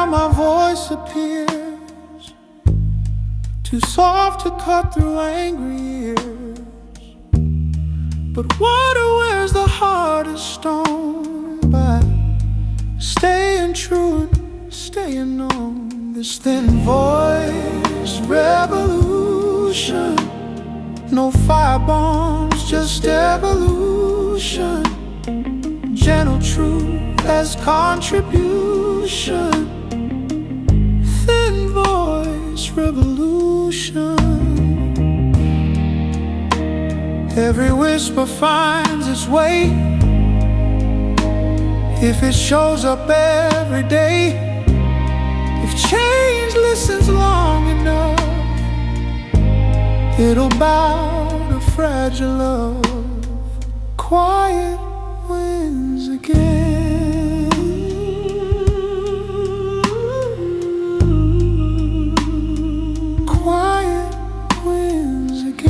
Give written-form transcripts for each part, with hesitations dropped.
my voice appears, too soft to cut through angry ears. But water wears the hardest stone by staying true and staying known. This thin voice revolution, no fire bombs, just evolution. Gentle truth as contribution. Thin voice revolution. Every whisper finds its way if it shows up every day. If change listens long enough, it'll bow to fragile love. Quiet wins again. Quiet wins again.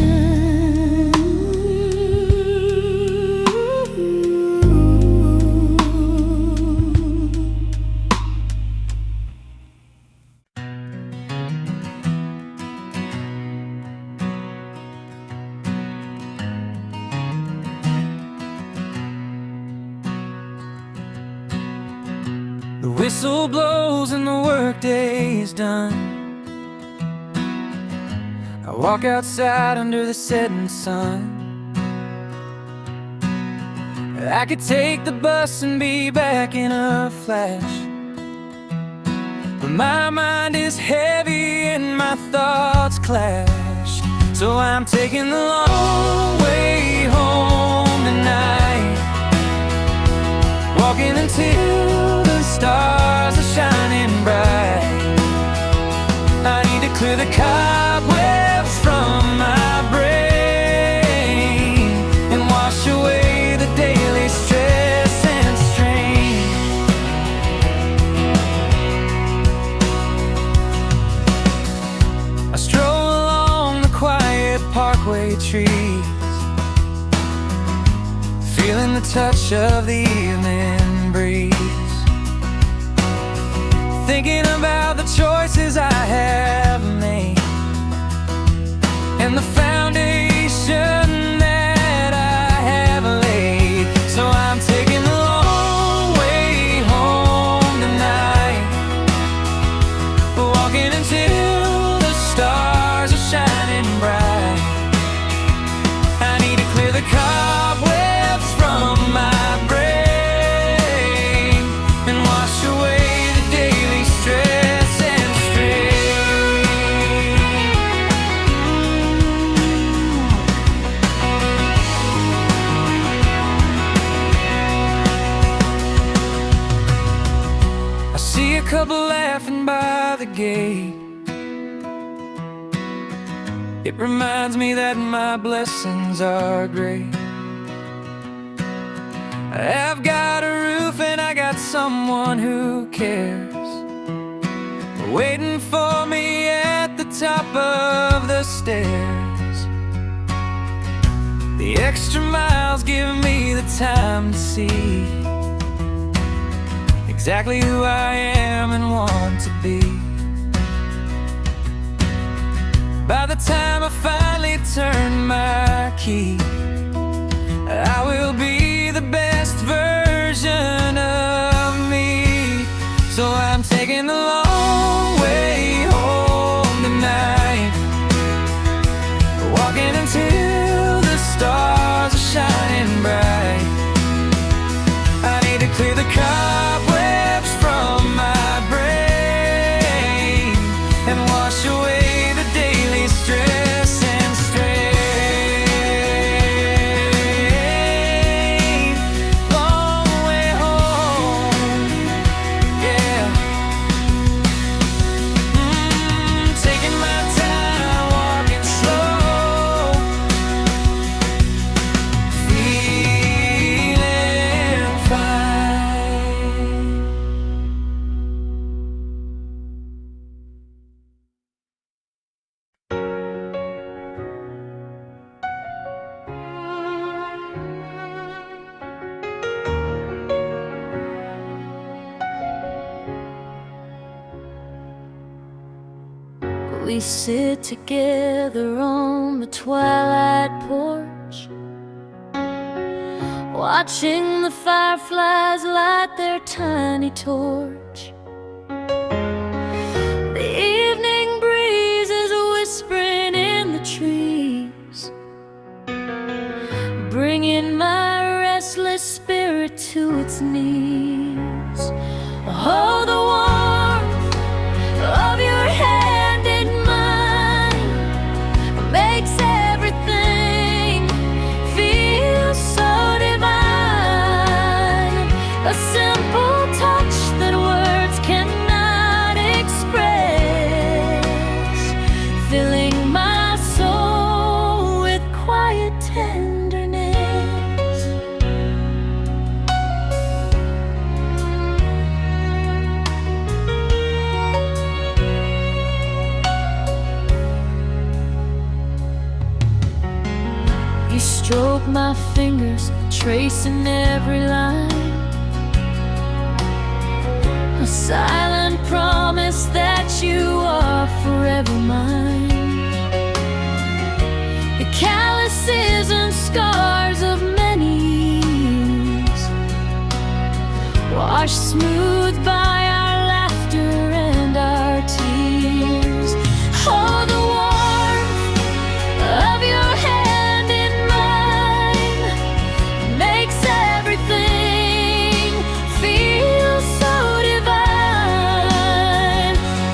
The whistle blows and the workday's done. I walk outside under the setting sun. I could take the bus and be back in a flash, but my mind is heavy and my thoughts clash. So I'm taking the long way home tonight, walking until the stars are shining bright. I need to clear the cobwebs from my brain and wash away the daily stress and strain. I stroll along the quiet parkway trees, feeling the touch of the evening breeze, thinking about the choices I have made and the foundation that I have laid. So I'm taking the long way home tonight, walking until the stars are shining bright. I need to clear the cobwebs from my brain and wash away the daily stress and strain. I see a couple laughing by the gate. It reminds me that my blessings are great. I've got a roof and I got someone who cares, waiting for me at the top of the stairs. The extra miles give me the time to see exactly who I am and want to be. By the time I finally turn my key, I will be the best version of me. So I'm taking the long way home tonight, walking until the stars are shining bright. I need to clear the cobwebs from my brain and wash away the daily stress and strain. We sit together on the twilight porch, watching the fireflies light their tiny torch. The evening breeze is whispering in the trees, bringing my restless spirit to its knees. Oh, the warmth of your hand in mine makes everything feel so divine. A simple touch that words cannot express, filling my soul with quiet tenderness. You stroke my fingers, tracing every line, a silent promise that you are forever mine. The calluses and scars of many years, washed smooth by our laughter and our tears. Oh, the warmth of your hand in mine makes everything feel so divine.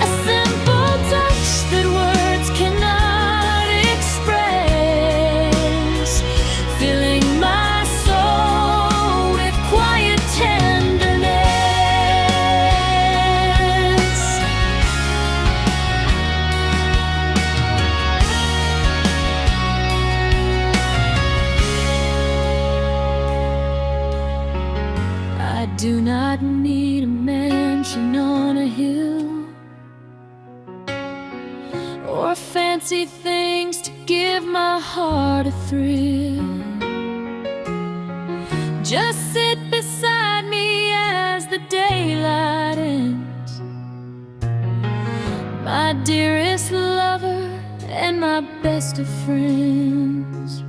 A simple touch that words cannot express, filling my soul with quiet tenderness. I do not need a mansion on a hill or fancy things to give my heart a thrill. Just sit beside me as the daylight ends, my dearest lover and my best of friends.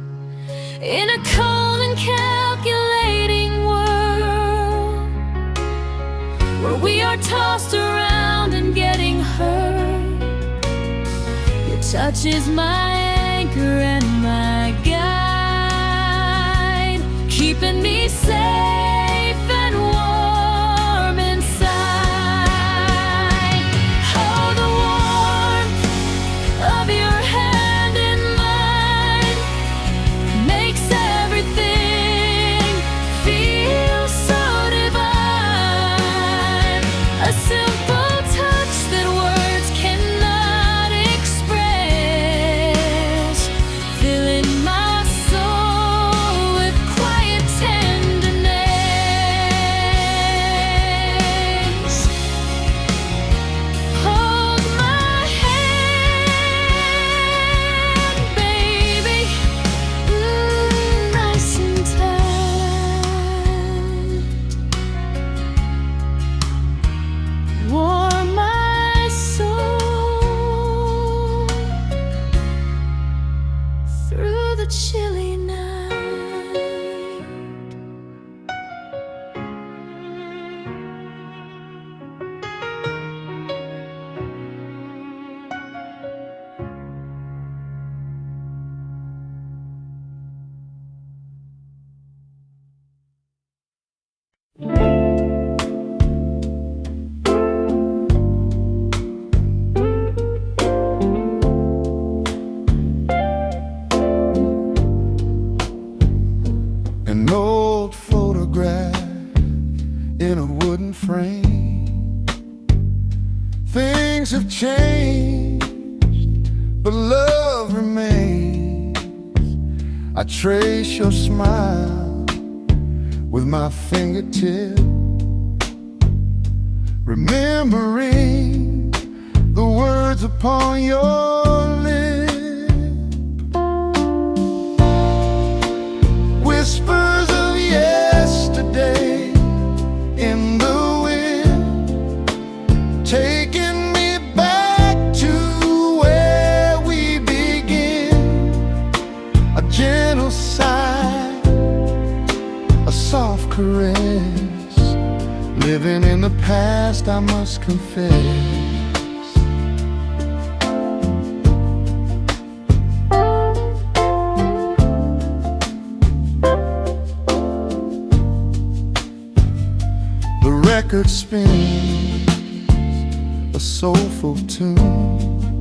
In a cold and calculating world, where we are tossed around and getting hurt, your touch is my anchor and my guide, keeping me safe and warm inside. Oh, the warmth of your hand in mine makes everything feel so divine. A simple touch that words cannot express, filling my soul with quiet tenderness. Hold my hand, baby, nice and tight. Warm my soul through the chilly night. An old photograph in a wooden frame. Things have changed, but love remains. I trace your smile with my fingertip, remembering the words upon your lips. Whispers of yesterday in the wind, taking me back to where caress. Living in the past, I must confess. The record spins a soulful tune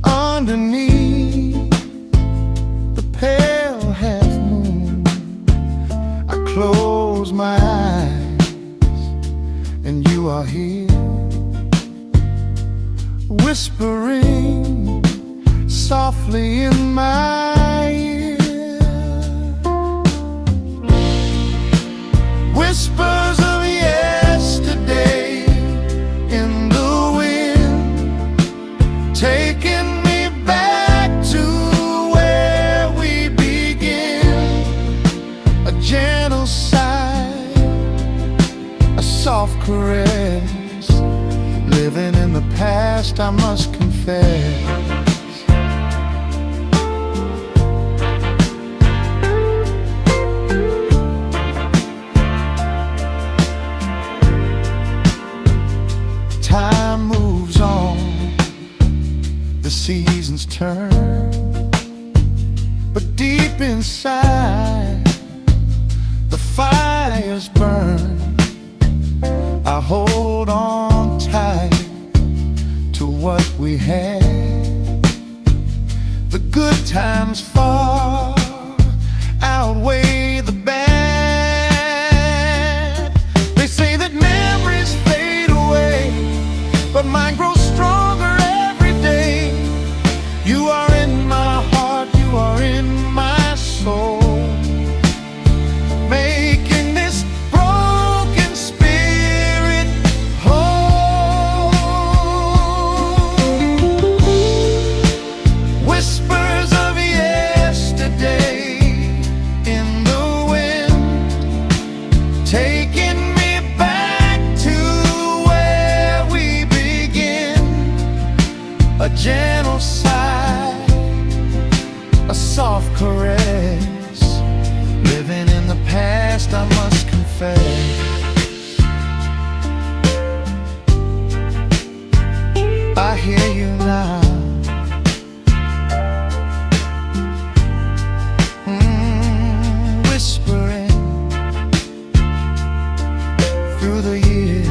underneath the pale half moon. I close my eyes and you are here, whispering softly in my ear. Whispers of yesterday in the wind, taking me back to where we begin. A gentle sigh, a soft caress. Living in the past, I must confess. Time moves on, the seasons turn, but deep inside the fires burn. I hold on tight to what we had. The good times far outweigh the bad. They say that memories fade away, but mine grows stronger every day. You are in my heart, you are in my soul, making this broken spirit whole. Whispers of yesterday in the wind, taking me back to where we begin. A gentle sigh, a soft caress. Living in the past, I must confess. I hear you now, whispering through the years.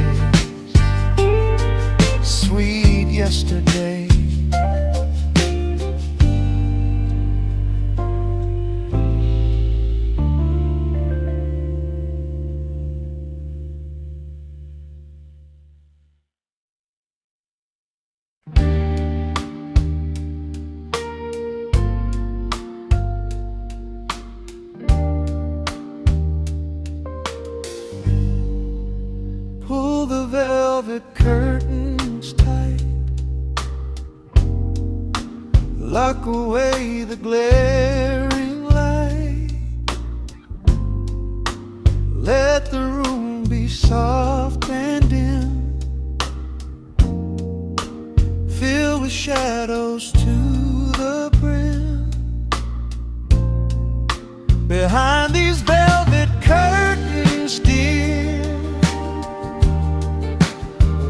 Sweet yesterday. Pull the velvet curtains tight, lock away the glaring light. Let the room be soft and dim, filled with shadows to the brim. Behind these velvet curtains, dear,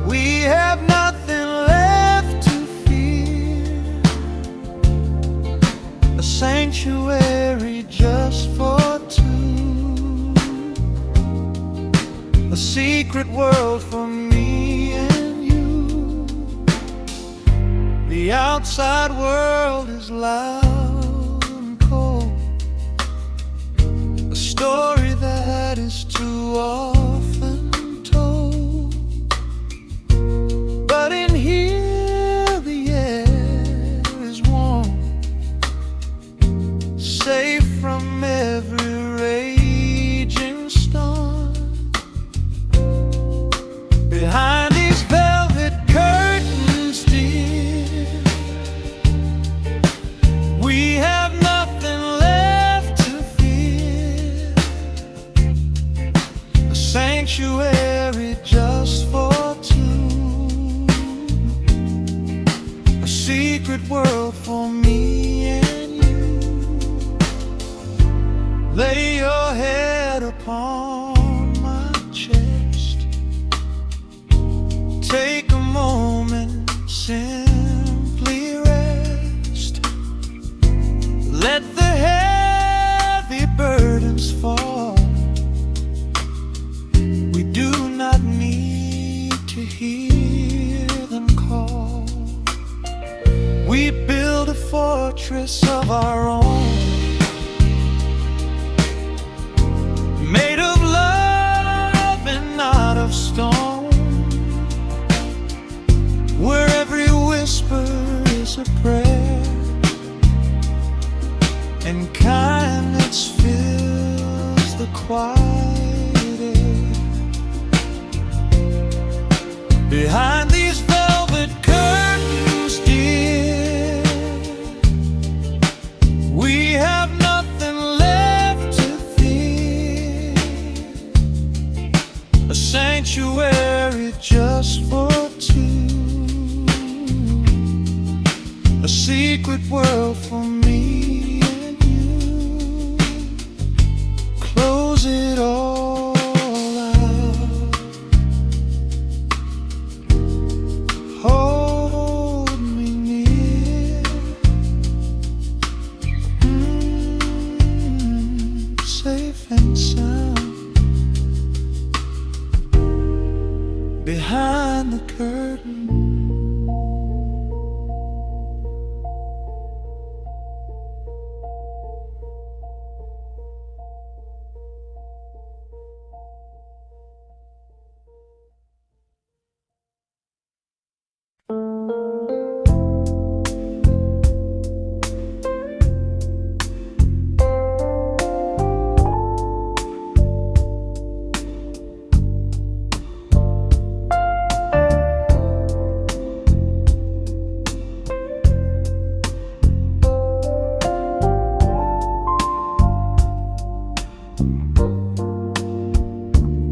we have nothing left to fear. A sanctuary just for two, a secret world for me and you. The outside world is loud and cold, a story that is too often told. But in here the air is warm, safe from every raging storm. Behind these velvet curtains, dear, we have nothing left to fear. A sanctuary just for two, a secret world for me and you. Lay your head upon upon my chest. Take a moment, simply rest. Let the heavy burdens fall. We do not need to hear them call. We build a fortress of our own, made of love and not of stone, where every whisper is a prayer and kindness fills the quiet air. Behind these velvet curtains, dear, we have nothing left to fear. A sanctuary just for two, a secret world for me and you. Close it all out, hold me near, safe and sound. Behind the curtain,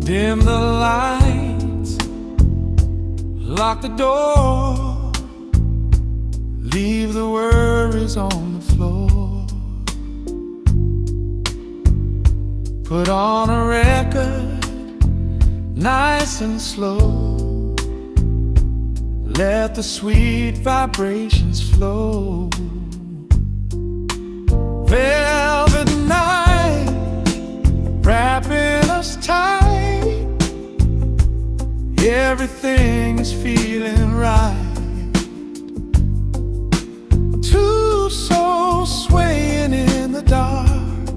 dim the lights, lock the door, leave the worries on the floor. Put on a record, nice and slow, let the sweet vibrations flow. Velvet night, wrapping us tight, everything is feeling right. Two souls swaying in the dark,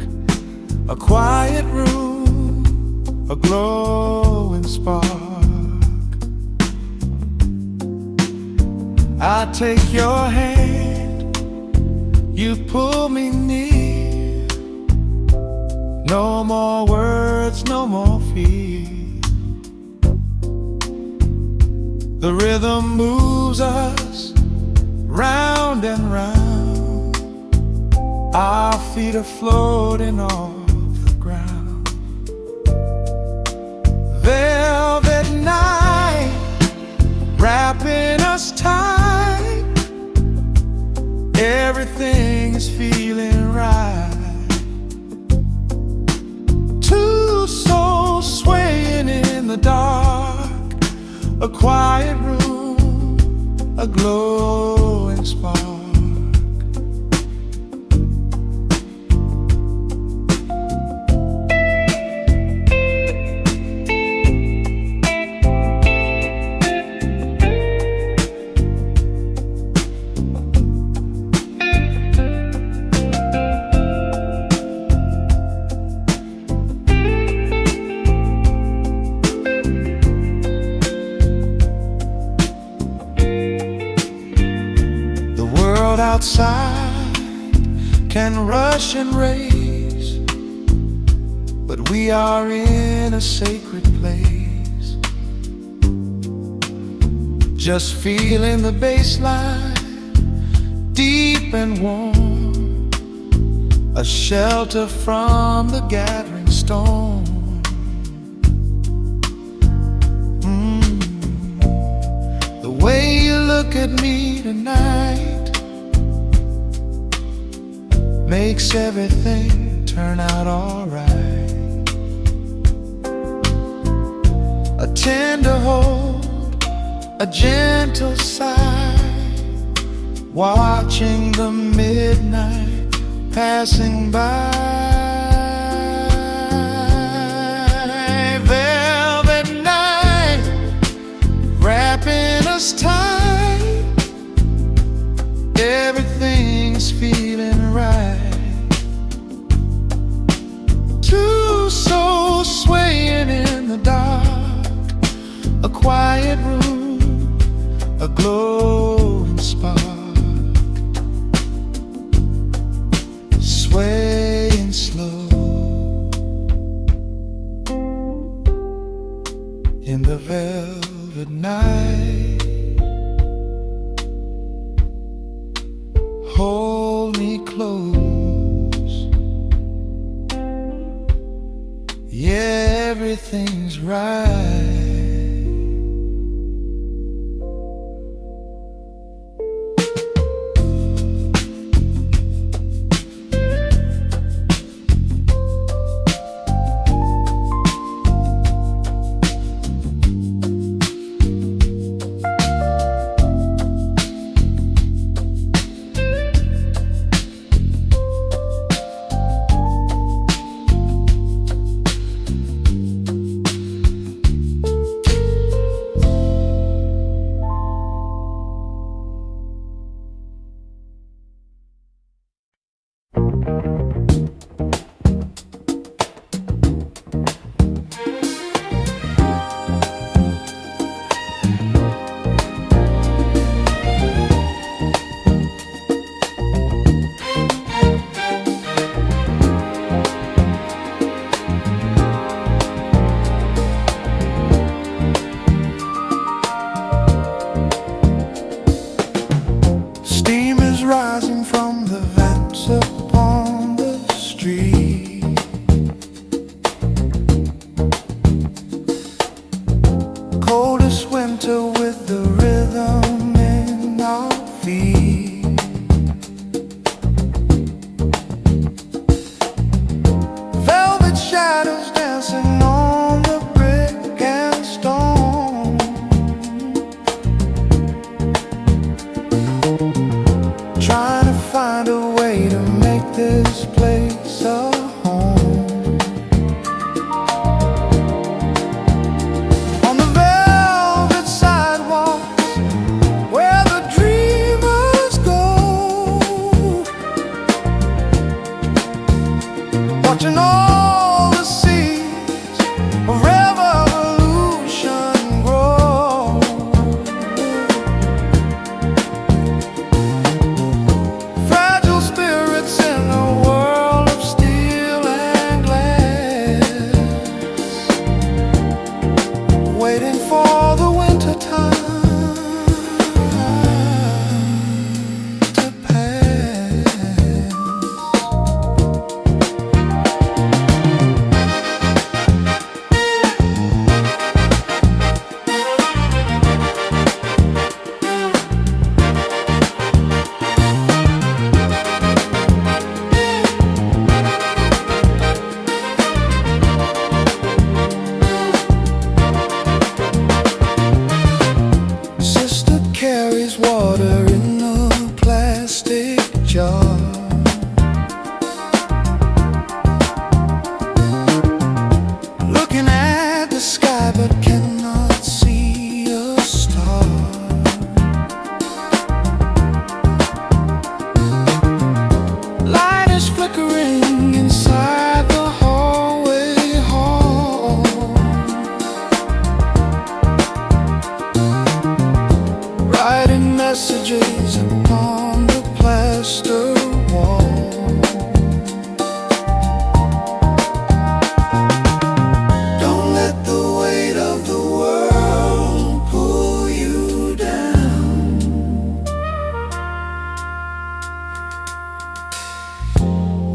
a quiet room, a glowing spark. I take your hand, you pull me near. No more words, no more fear. The rhythm moves us round and round. Our feet are floating off the ground. Velvet night, wrapping us tight, everything is feeling right. Two souls swaying in the dark, a quiet room, a glowing spark. Outside can rush and race, but we are in a sacred place, just feeling the bassline, deep and warm, a shelter from the gathering storm. The way you look at me tonight makes everything turn out alright. a gentle sigh, watching the midnight passing by. Velvet night wrapping us tight, everything's feeling right. Two souls swaying in the dark, a quiet room, a glowing spark, swaying slow in the velvet night. Hold me close, yeah, everything's right. Rising from the vents upon the street, coldest winter with the rhythm in our feet. Velvet shadows dancing on the brick and stone, trying to find a way to make this place a home. On the velvet sidewalks where the dreamers go, watching all the seeds of revolution grow. Fragile spirits in a world of steel and glass, waiting for the winter time to pass. Sister carries water in a plastic jar, looking at the sky but cannot see a star. Light is flickering inside the hallway hall, writing messages upon the plaster wall. Don't let the weight of the world pull you down.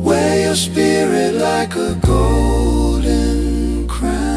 Wear your spirit like a golden crown.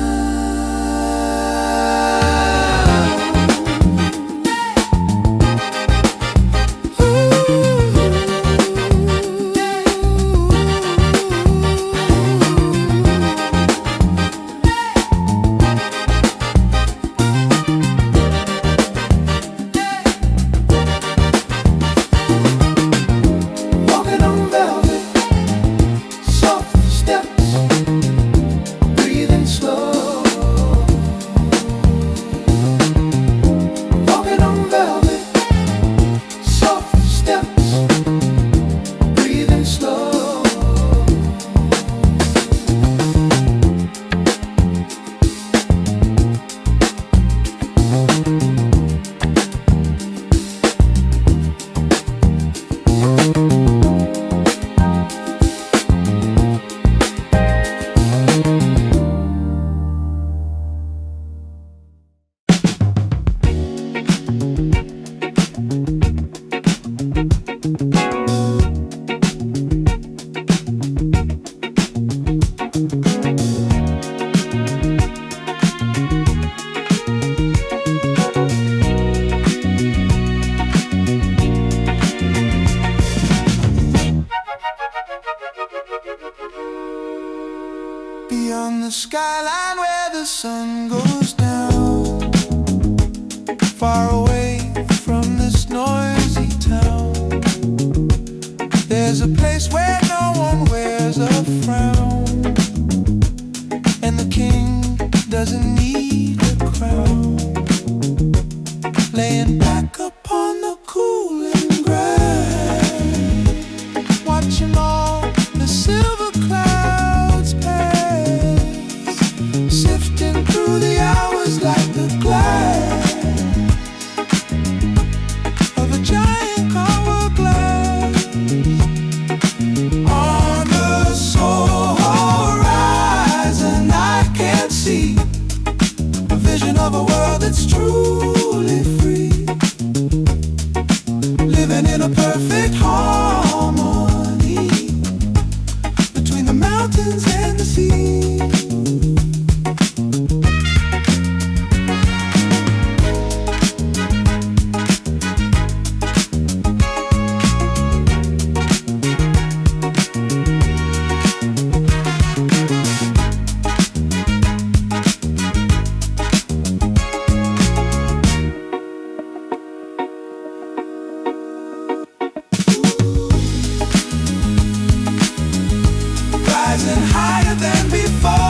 beyond the skyline where the sun goes down, far away from this noisy town. There's a place where no one wears a frown, and the king doesn't need a crown. Laying back upon the cooling ground, watching all the silver clouds pass, sifting through the hours like the glass of a giant hourglass. On the soul horizon I can see a vision of a world that's truly free, living in a perfect harmony between the mountains and the sea. Rising higher than before,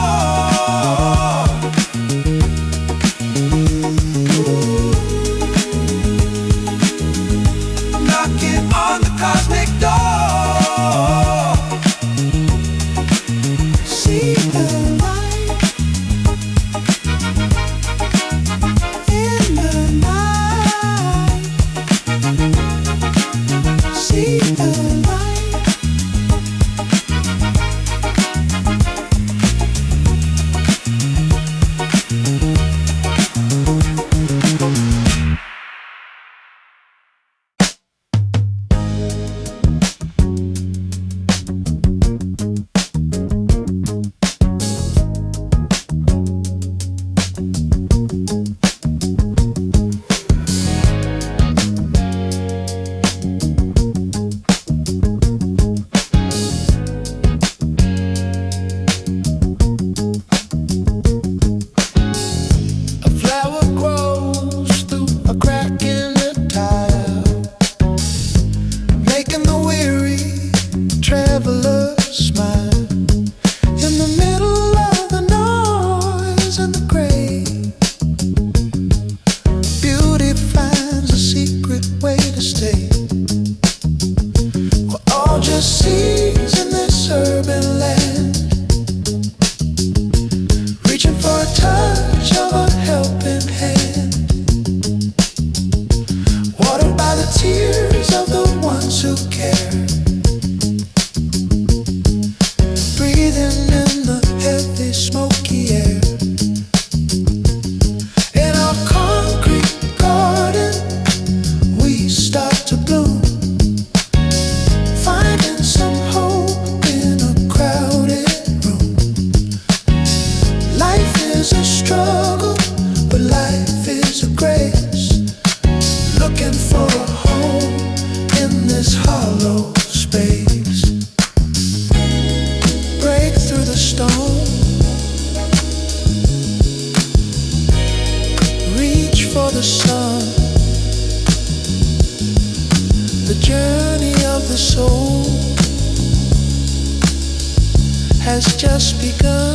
knocking on the cosmic door. See the light in the night. See the light. Seeds in this urban land, reaching for a touch of a helping hand, watered by the tears of the ones who care, breathing in the heavy smoky air. In our concrete garden we start to bloom, some hope in a crowded room. Life is a struggle, but life is a grace. Looking for a home in this hollow space. Break through the stone, reach for the sun. The journey of the soul has just begun.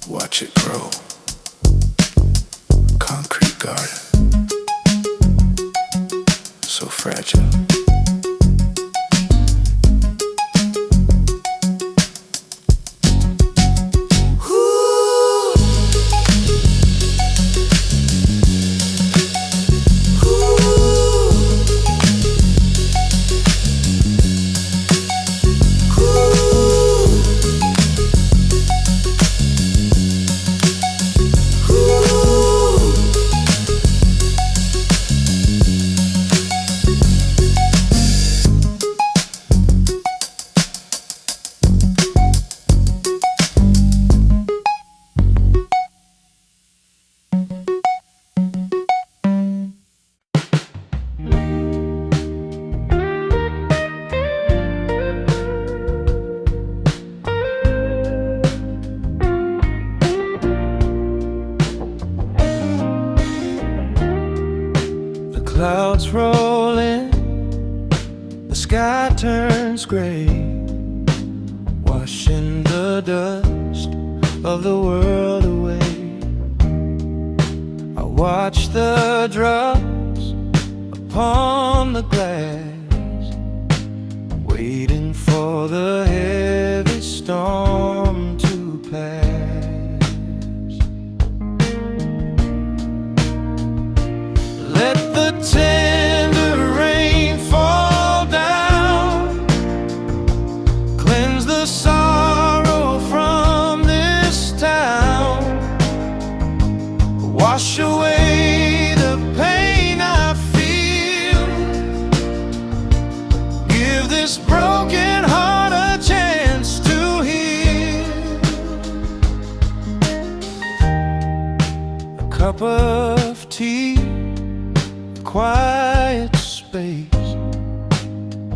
Watch it grow. Concrete garden, so fragile. clouds roll in, the sky turns gray, washing the dust of the world away. I watch the drops upon the glass, waiting for the heavy storm to pass. Let the tender rain fall down, cleanse the sorrow from this town, wash away the pain I feel, give this broken heart a chance to heal. A cup of tea, quiet space,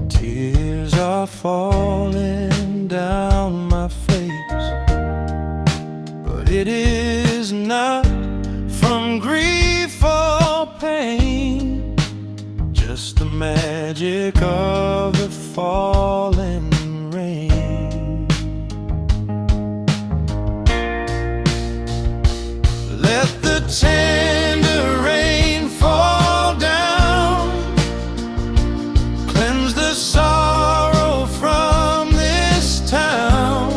tears are falling down my face, but it is not from grief or pain, just the magic of the falling rain. Let the tender rain fall down, cleanse the sorrow from this town,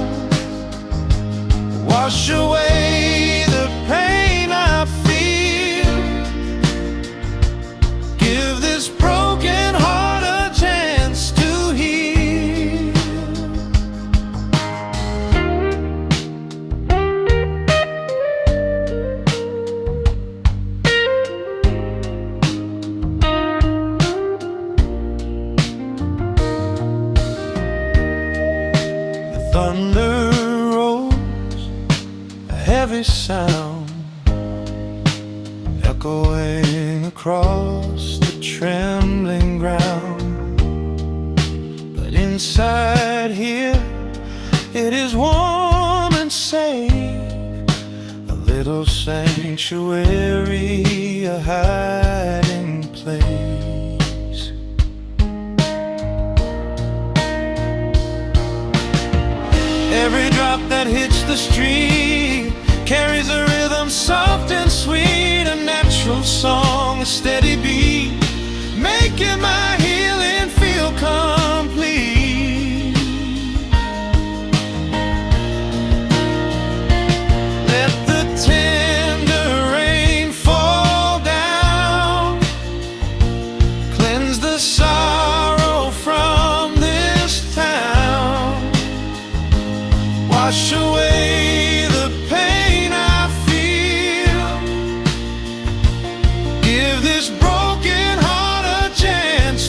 wash away the pain I feel, give this broken heart a chance to heal. The thunder rolls, a heavy sound, echoing across the trembling ground. But inside here, it is warm and safe, a little sanctuary, a hiding place. Every drop that hits the street carries a rhythm soft and sweet, a natural song, a steady beat, making my healing feel complete. Let the tender rain fall down, cleanse the sorrow from this town, wash away the pain I feel, give this broken heart a chance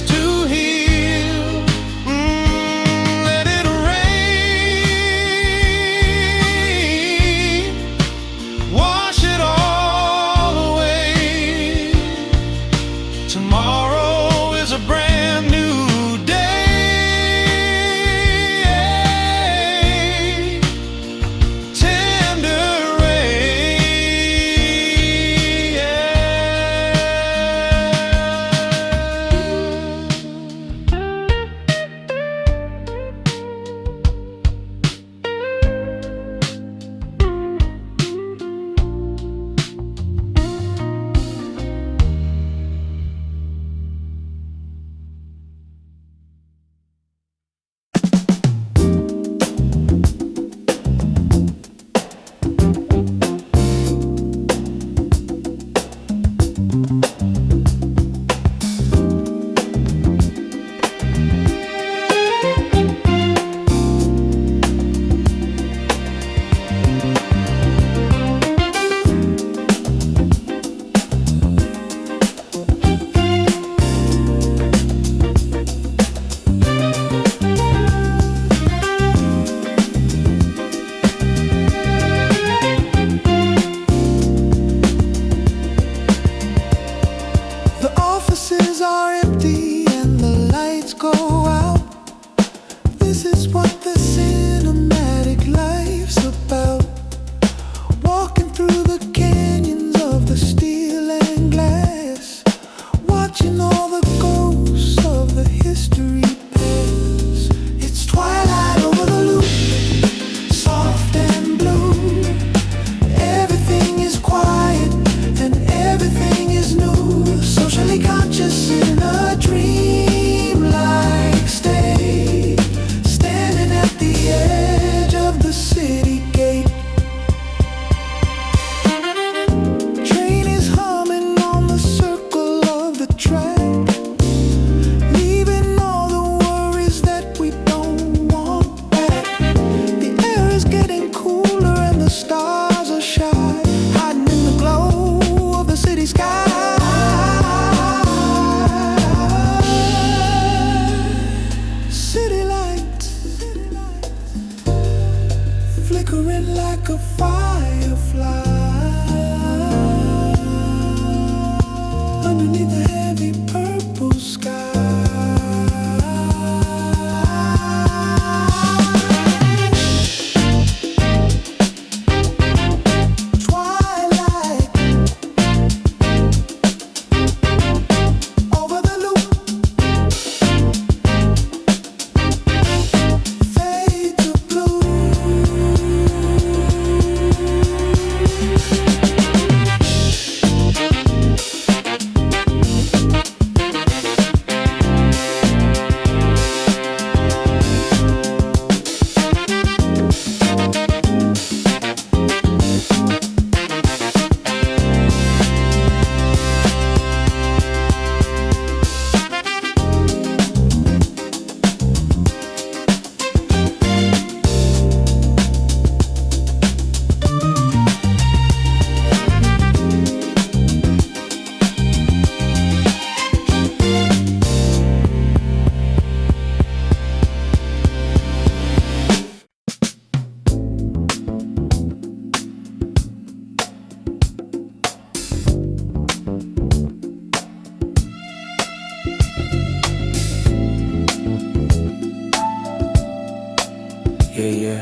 yeah.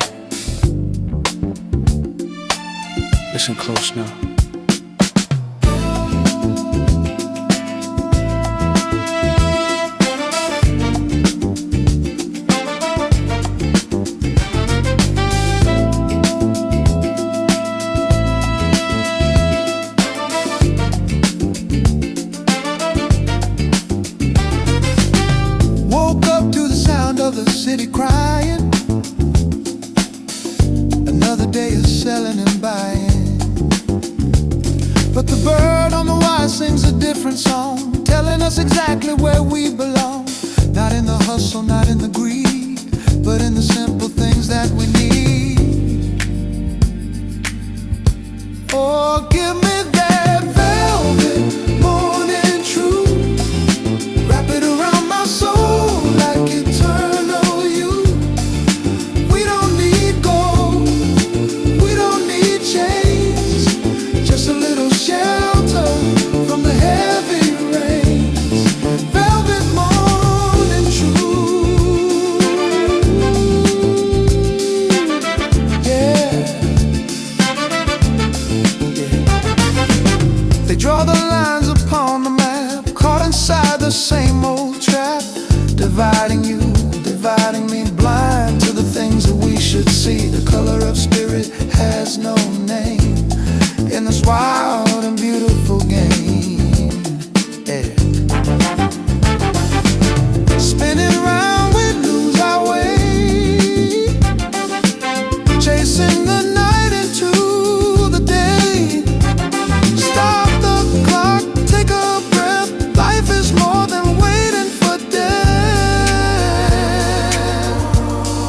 Listen close now. Woke up to the sound of the city crying. Another day of selling and buying. But the bird on the wire sings a different song, telling us exactly where we belong. Not in the hustle, not in the greed, but in the simple things that we need. Oh, give me that velvet morning truth. Wrap it around my soul like eternal youth. We don't need gold, we don't need chains, just a little shelter from the heavy rains. Velvet morning truth. Yeah. They draw the lines upon the map, caught inside the same old trap, dividing you, dividing me, blind to the things that we should see. The color of spirit has no name in this wild and beautiful game. Yeah. Spinning round, we lose our way, chasing the night into the day. Stop the clock, take a breath. Life is more than waiting for death.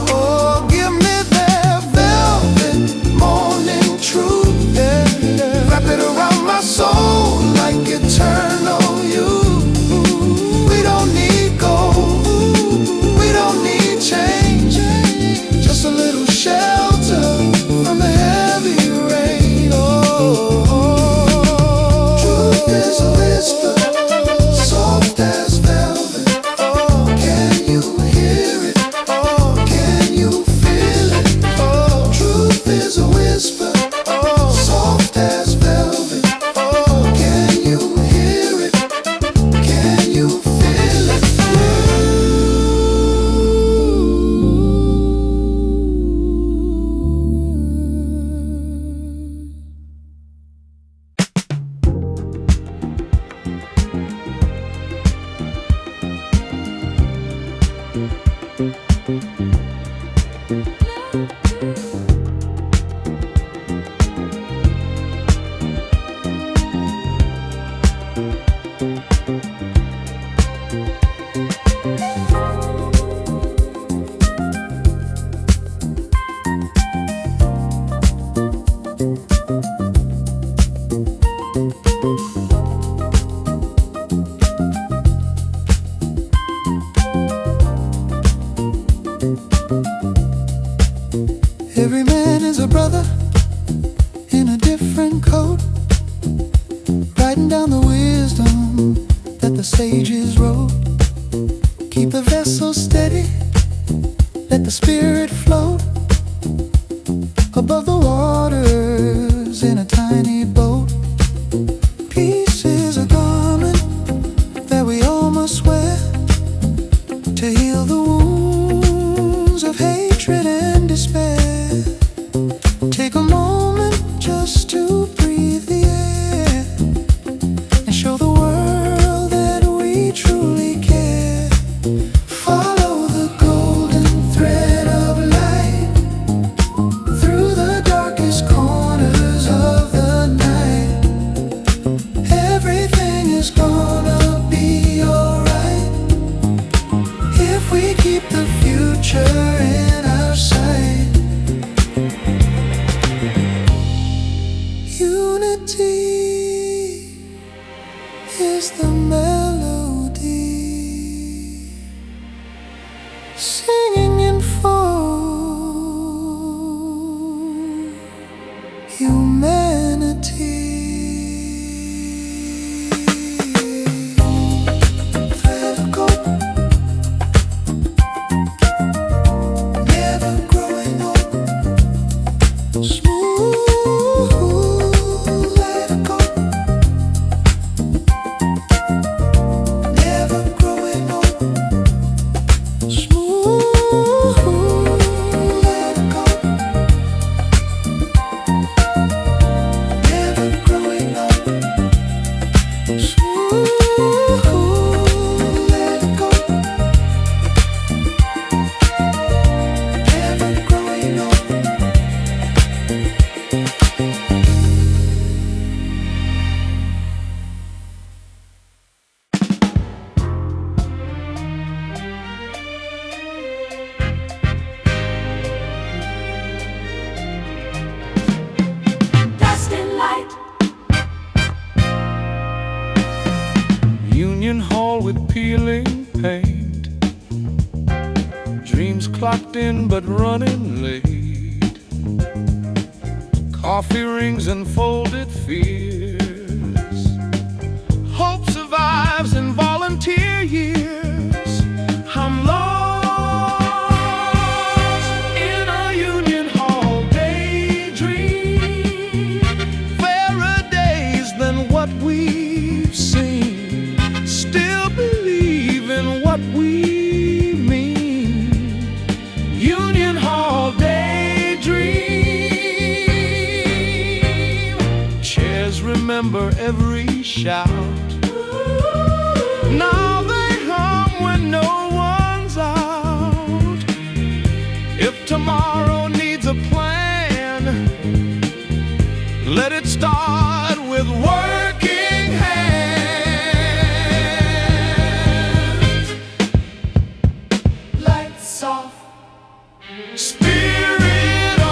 Oh, give me that velvet morning truth. Yeah, yeah. Wrap it around my soul like eternal youth. We don't need gold, we don't need change, just a little shelter from the heavy rain. Oh, truth is a whisper, soft as velvet. Oh, can you hear it? Oh, can you feel it? Oh, truth is a whisper, soft as velvet. Oh, can you hear it? Can you feel it? Every man is a brother in a different coat, writing down the wisdom that the sages wrote. Keep the vessel steady, let the spirit float above the waters in a tiny boat. Peace is a garment that we all must wear to heal the wounds of hatred and despair. Take a moment just to breathe the air and show the world that we truly care. Follow the golden thread of light through the darkest corners of the night. Everything is gonna be alright if we keep the future in our sight. Unity is the melody, singing in full humanity. Thread of gold, never growing old. peeling paint, dreams clocked in but running late, coffee rings and folded fears, hope survives in volunteer years. I'm lost in a Union Hall daydream, fairer days than what we've seen, still believe in what we mean. Union Hall daydream, chairs remember every shout. Now they hum when no one's out. If tomorrow needs a plan, let it start with working hands. Lights off, spirit on.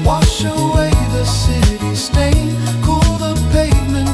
Wash away the city stain, cool the pavement.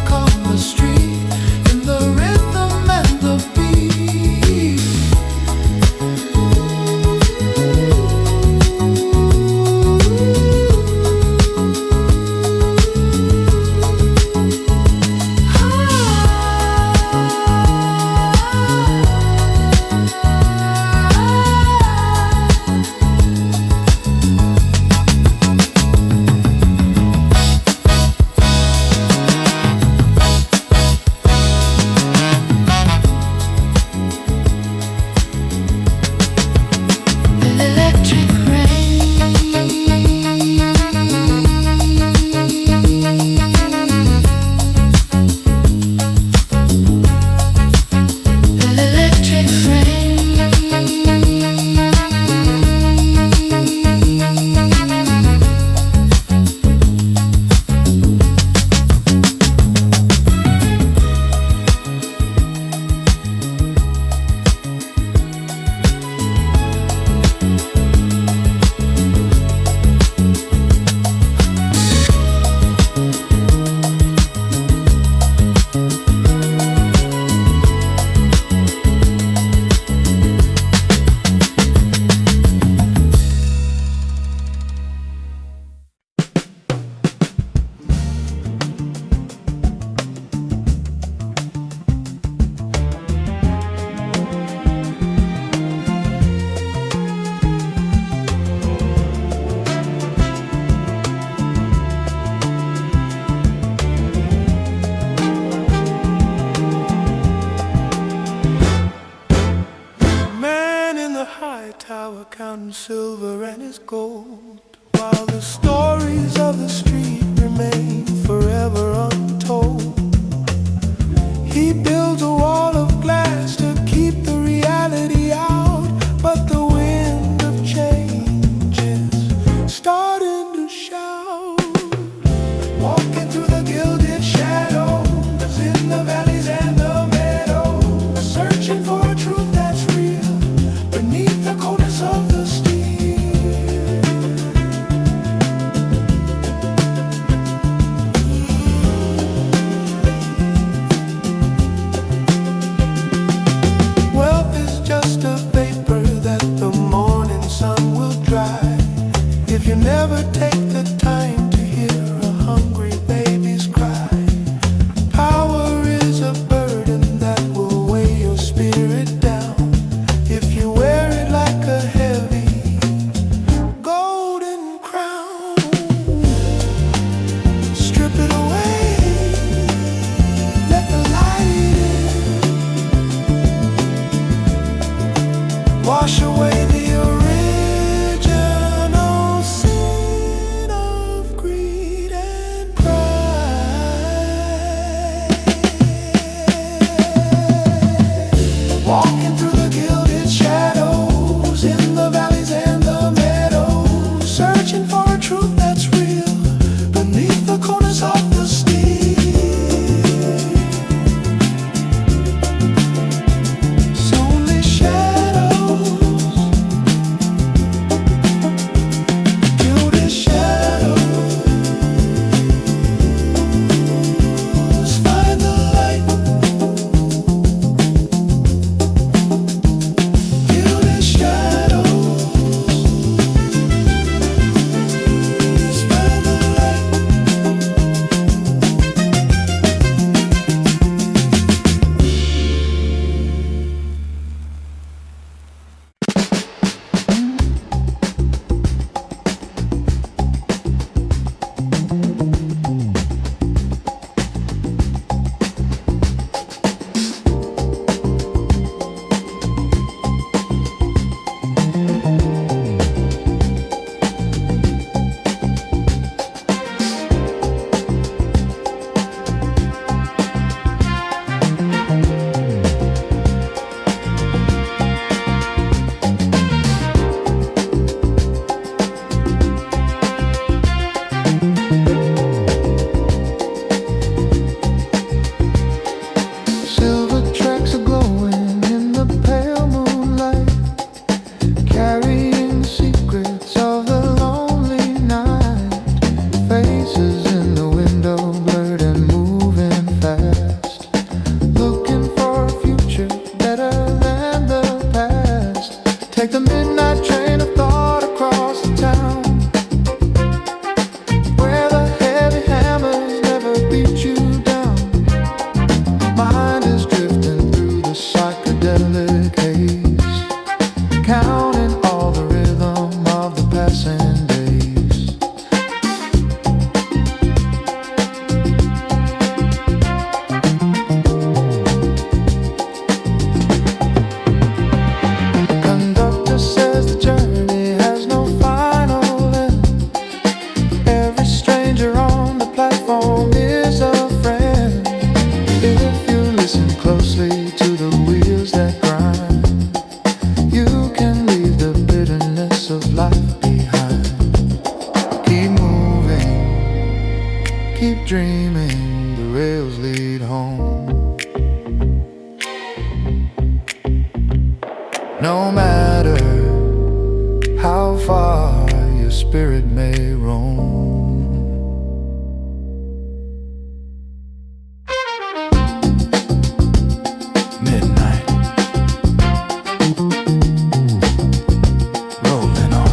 morning the rails lead home. No matter how far your spirit may roam. Midnight, rolling on,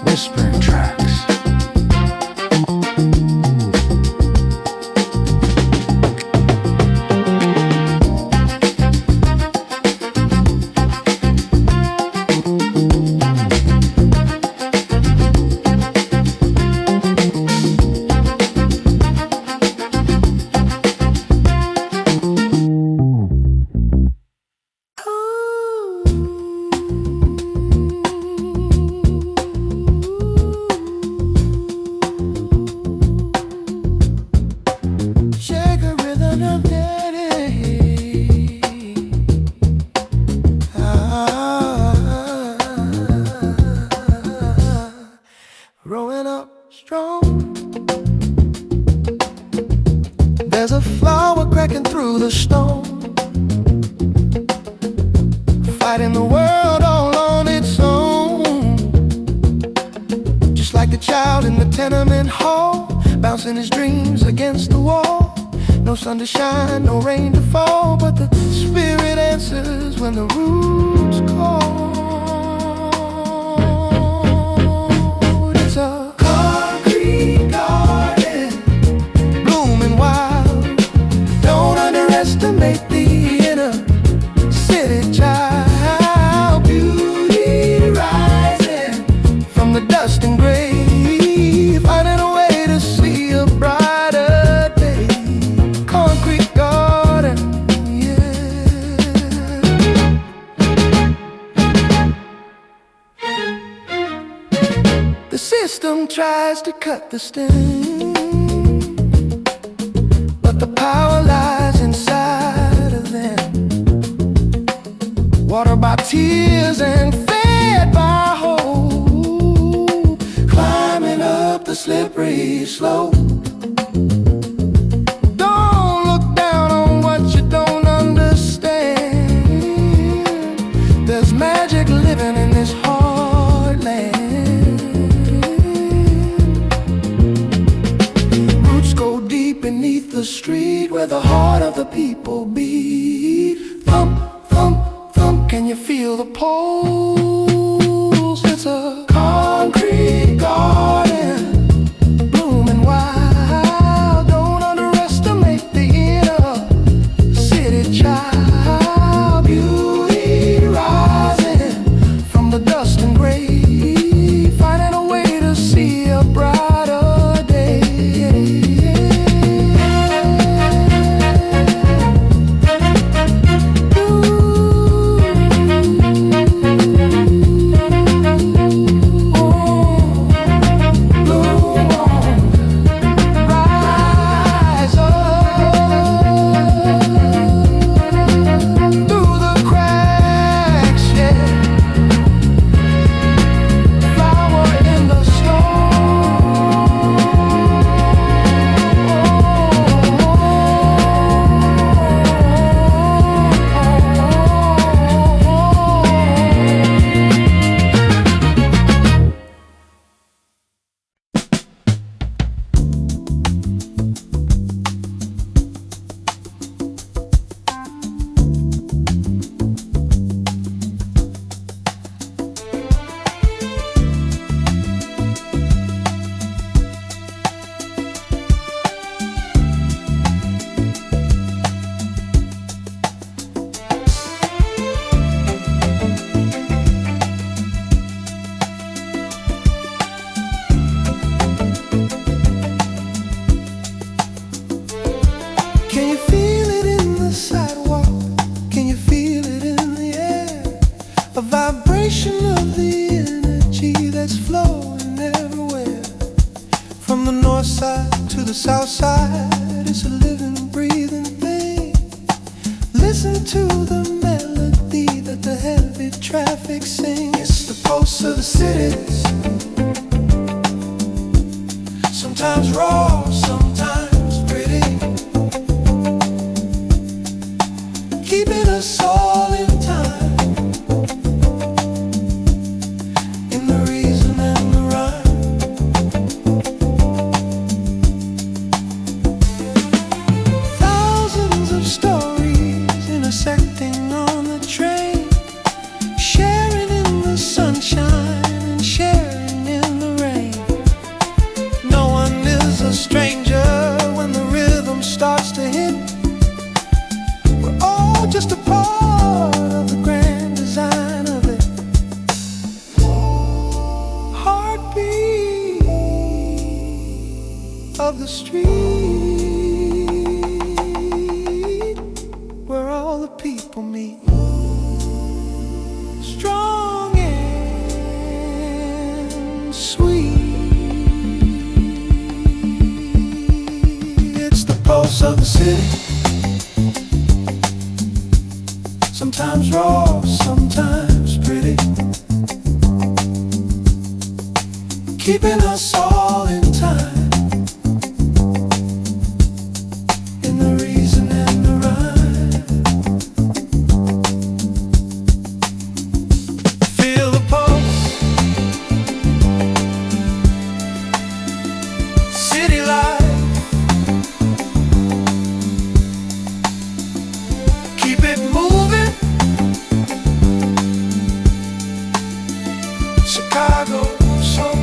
whispering tracks. Growing up strong, there's a flower cracking through the stone, fighting the world all on its own. Just like the child in the tenement hall, bouncing his dreams against the wall. No sun to shine, no rain to fall, but the spirit answers when the roots call. It's a concrete garden, blooming wild. Don't underestimate the inner city child. Beauty rising from the dust and gray, finding a way to see a brighter day. Concrete garden, yeah. The system tries to cut the stem, but the power lies inside of them. Watered by tears and fed by hope, climbing up the slippery slope. Don't look down on what you don't understand. There's magic living in this hard land. Roots go deep beneath the street, where the heart of the people beat. Thump, thump, thump, can you feel the pulse? It's a concrete garden, blooming wild. Don't underestimate the inner city child. Beauty rising from the dust and gray, finding a way to see a brighter day. Rise up through the cracks, yeah. Flower in the Can you feel it in the sidewalk? Can you feel it in the air? A vibration of the energy that's flowing everywhere. From the north side to the south side, it's a living, breathing thing. Listen to the melody that the heavy traffic sings. It's the pulse of the cities, sometimes raw, sometimes pretty, keeping us all in time, in the reason and the rhyme. Thousands of stories intersecting on the train, sharing in the sunshine and sharing in the rain. No one is a stranger when the rhythm starts to hit. We're all just a part of the grand design of it. Heartbeat of the street, where all the people meet. Strong and sweet. It's the pulse of the city, sometimes raw, sometimes pretty, keeping us all in time, in the reason and the rhyme. Feel the pulse, city life, keep it moving. Chicago soul.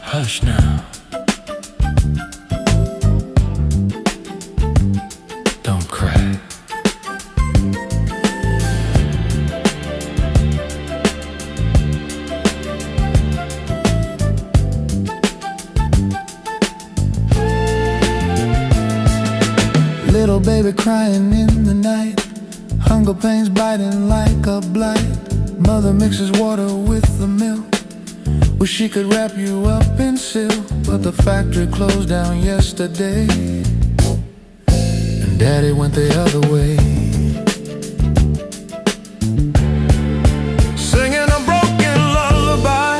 Hush now. Don't cry. Little baby crying in the night, hunger pains biting like a blight. Mother mixes water with the milk. Wish she could wrap you up in silk, but the factory closed down yesterday, and Daddy went the other way. Singing a broken lullaby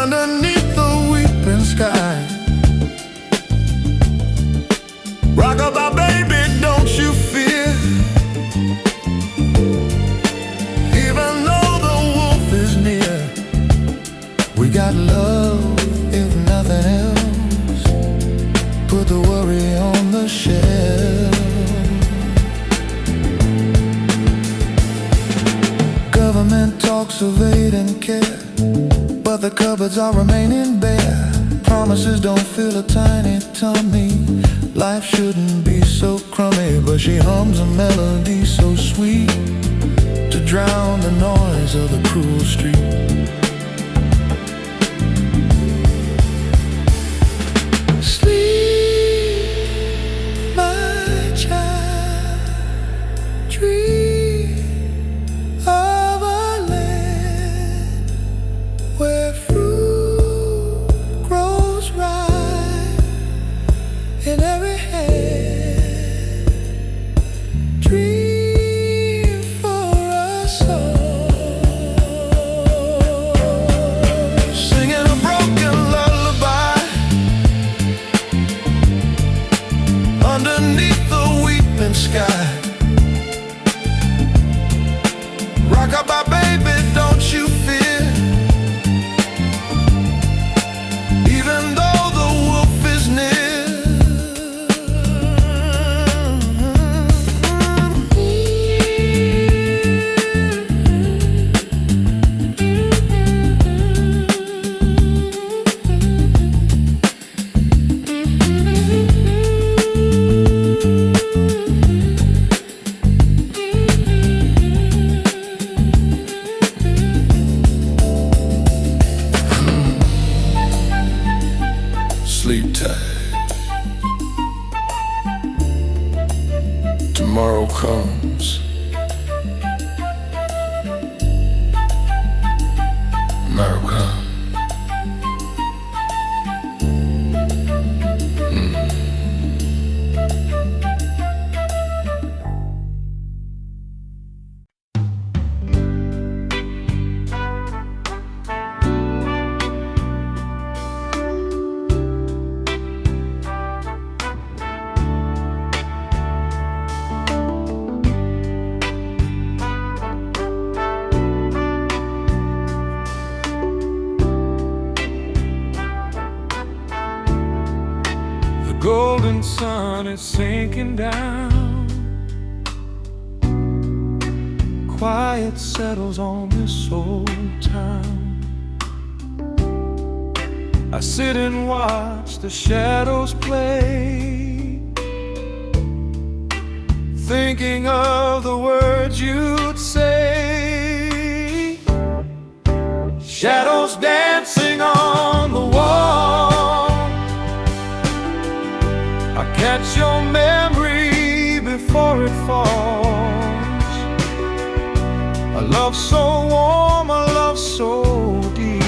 underneath the weeping sky. Rock-a-bye, baby, don't you fear. Even though the wolf is near, we got love, if nothing else. Put the worry on the shelf. Government talks of aid and care, but the cupboards are remaining bare. Promises don't fill a tiny tummy. Life shouldn't be so crummy, but she hums a melody so sweet to drown the noise of the cruel street. Sleep, my child, dream of a land where fruit grows ripe in every hand. Dream for us all, singing a broken lullaby underneath the weeping sky. Rock-a-bye, baby, don't you fear. Even though the wolf is near. Sleep tight. Tomorrow comes. Tomorrow comes. golden sun is sinking down. Quiet settles on this old town. I sit and watch the shadows play, thinking of the words you'd say. Shadows dancing on the wall, I catch your memory before it falls. A love so warm, a love so deep,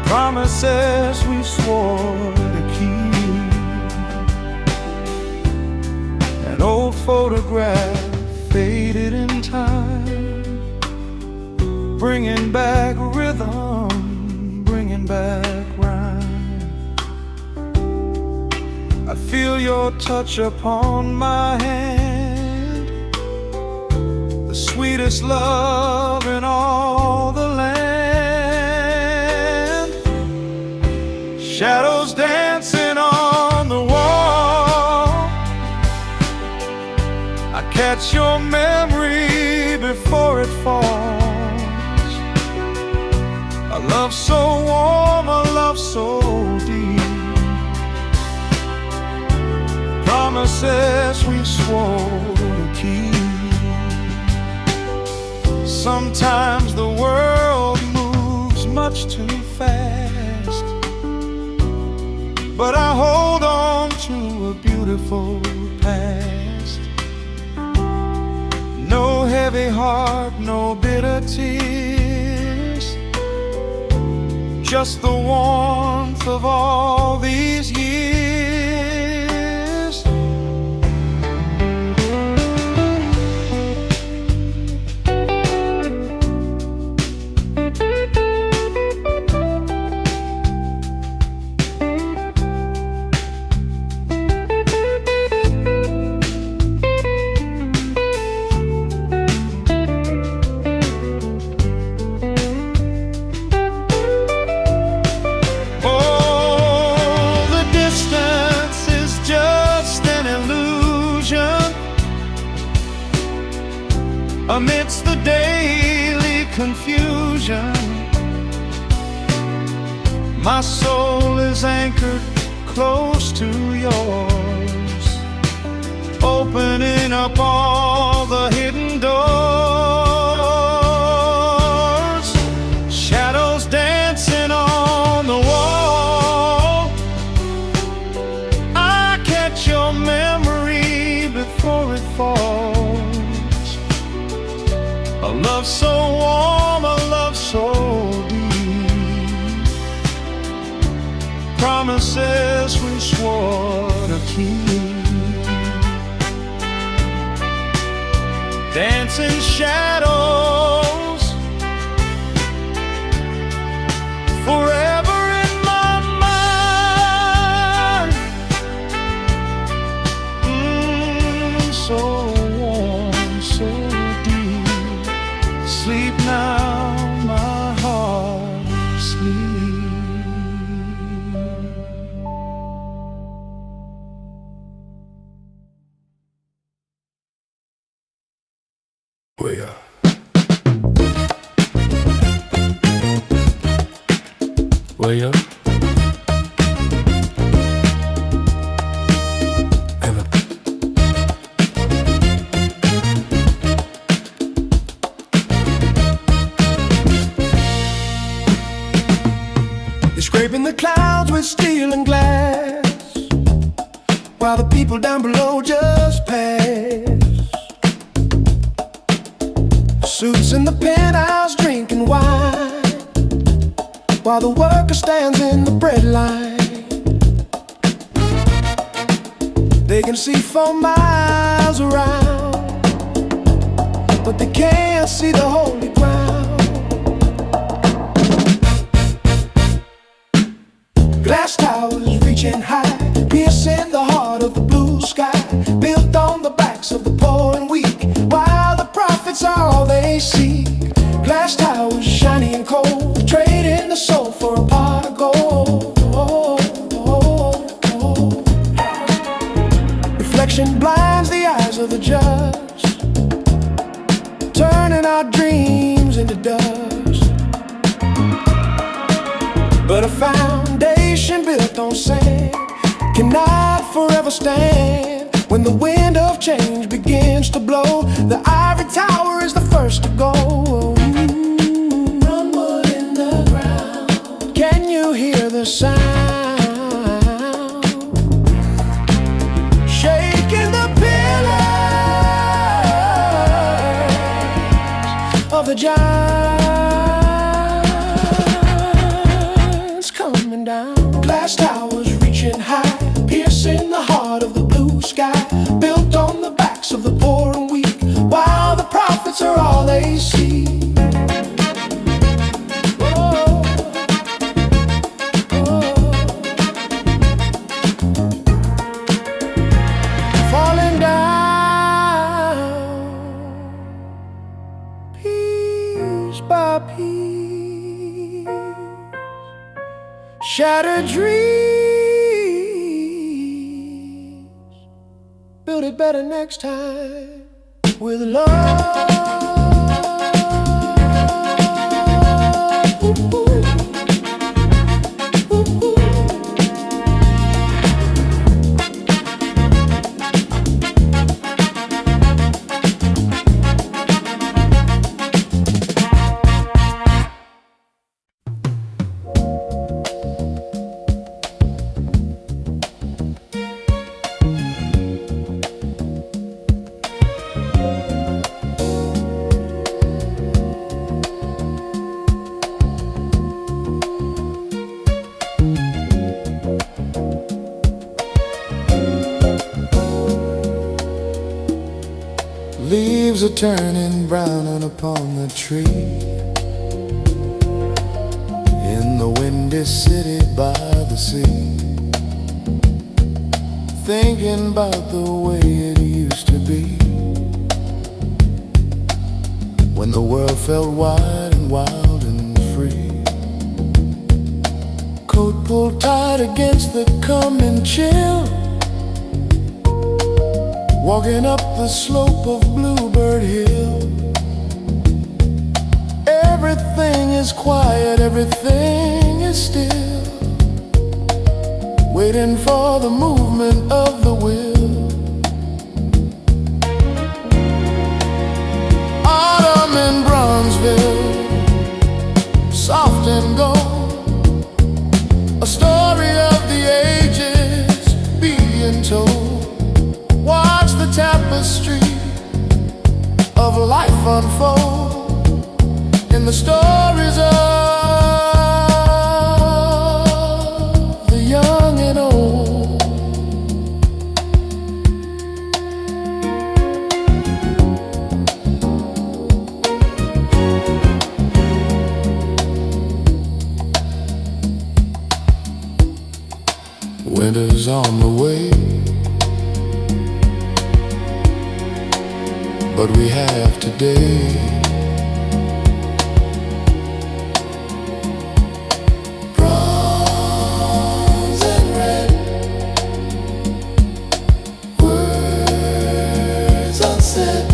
promises we swore to keep. An old photograph faded in time, bringing back rhythm, bringing back rhyme. I feel your touch upon my hand, the sweetest love in all the land. Shadows dancing on the wall, I catch your memory before it falls. A love so warm, a love so deep, promises we swore to keep. Sometimes the world moves much too fast, but I hold on to a beautiful past. No heavy heart, no bitter tears, just the warmth of all these years. Amidst the daily confusion, my soul is anchored close to yours, opening up all the hidden doors. Shadows dancing on the wall, I catch your memory before it falls. A love so warm, a love so deep, promises we swore to keep. Dancing shadows, forever in my mind. So warm, so sleep now, my heart, sleep. Way up. Way up. And up. Scraping the clouds with steel and glass, while the people down below just pass. Suits in the penthouse drinking wine, while the worker stands in the bread line. They can see 4 miles around, but they can't see the holy ground. Glass towers reaching high, piercing the heart of the blue sky, built on the backs of the poor and weak, while the prophets are all they seek. Glass towers shiny and cold, trading the soul for a pot of gold. But a foundation built on sand cannot forever stand. When the wind of change begins to blow, the ivory tower is the first to go. Rumble in the ground. Can you hear the sound? Shaking the pillars of the giants coming down. Glass towers reaching high, piercing the heart of the blue sky, built on the backs of the poor and weak, while the prophets are all they see. Oh, oh. Falling down, piece by piece, shattered dreams. Build it better next time with love. Ooh, ooh. Ooh, ooh. Leaves are turning brown and upon the tree, in the windy city by the sea, thinking about the way it used to be, when the world felt wide and wild and free. Coat pulled tight against the coming chill, walking up the slope of Bluebird Hill. Everything is quiet, everything is still, waiting for the movement of the will. Autumn in Bronzeville, soft and gold, a story of the ages being told. Watch the tapestry of life unfold in the stories of the young and old. Winter's on the way, but we have today. Bronze and red, words unsaid.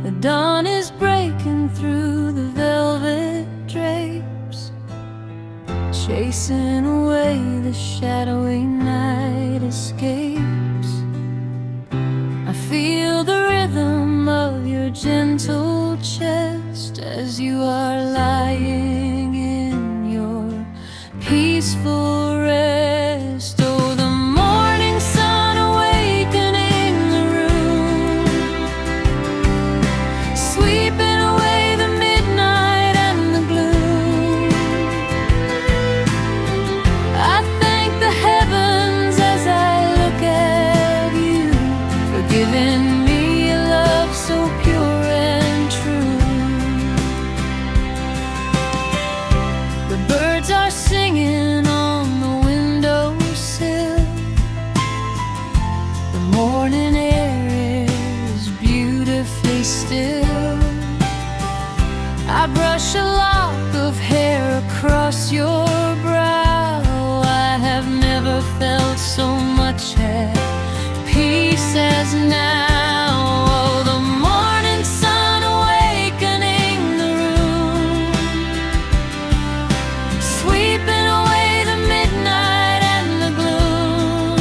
The dawn is breaking through the velvet drapes, chasing away the shadowy night escapes. I feel the rhythm of your gentle chest as you are lying in your peaceful rest. Oh, the morning sun awakening the room, sweeping away the midnight and the gloom. I thank the heavens as I look at you, for giving me a love so pure and true. The birds are singing on the windowsill, the morning air across your brow. I have never felt so much at peace as now. Oh, the morning sun awakening the room, sweeping away the midnight and the gloom.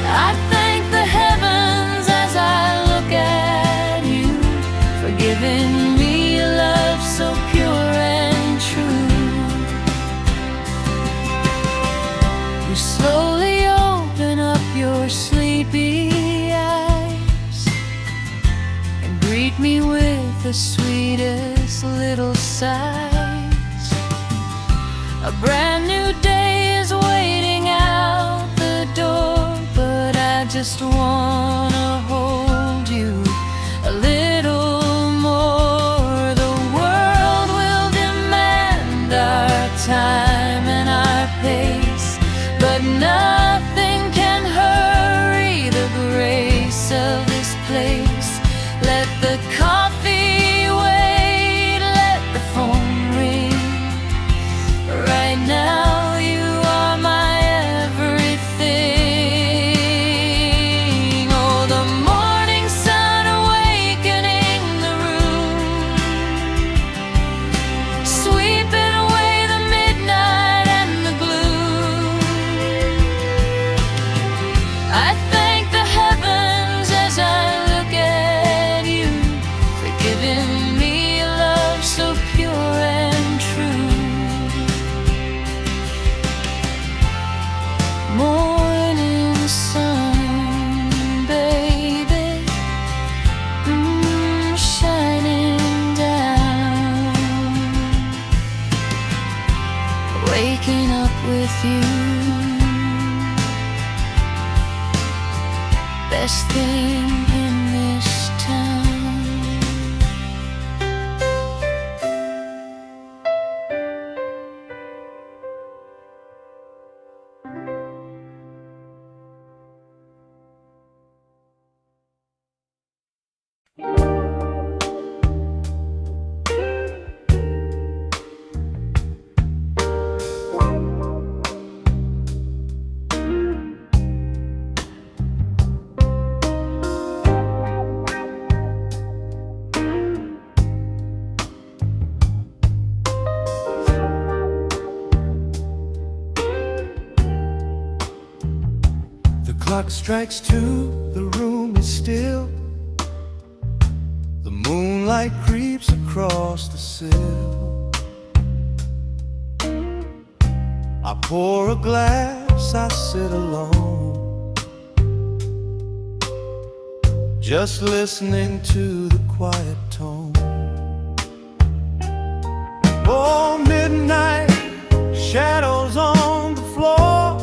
I thank the heavens as I look at you, for giving me a love so pure and true. You slowly open up your sleepy eyes and greet me with the sweetest little sighs. A brand new day is waiting out the door, but I just wanna hold you a little more. The world will demand our time and our pace, but nothing can hurry the grace of this place. Let the coffee wait, let the phone ring. Right now you are my everything. Oh, the morning sun awakening the room, sweeping away the midnight and the gloom. I thank the heavens as I look at you, for giving me a love so pure and true. Morning sun, baby, shining down, waking up with you, best thing in this town. The clock strikes 2, the room is still. The moonlight creeps across the sill. I pour a glass, I sit alone, just listening to the quiet tone. Oh, midnight shadows on the floor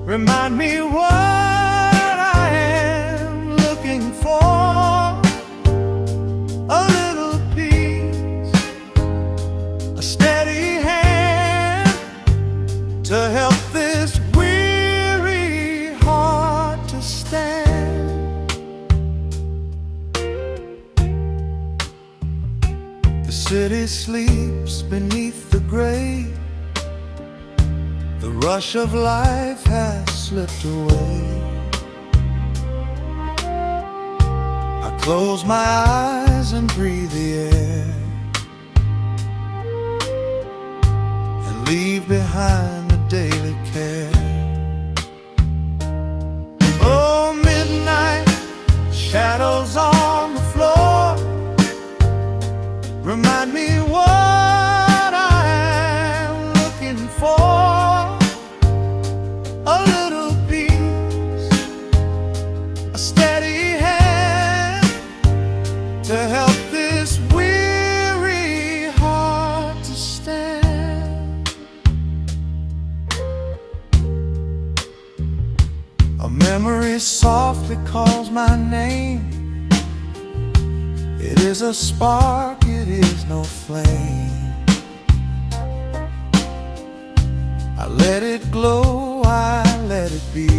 remind me what I am looking for. A little peace, a steady hand to help this weary heart to stand. The city sleeps beneath the gray. The rush of life has slipped away. I close my eyes and breathe the air, and leave behind the daily care. Oh, midnight shadows on the floor remind me what I'm looking for. A little peace, a steady hand to help this weary heart to stand. A memory softly calls my name. It is a spark, it is no flame. I let it glow, I let it be.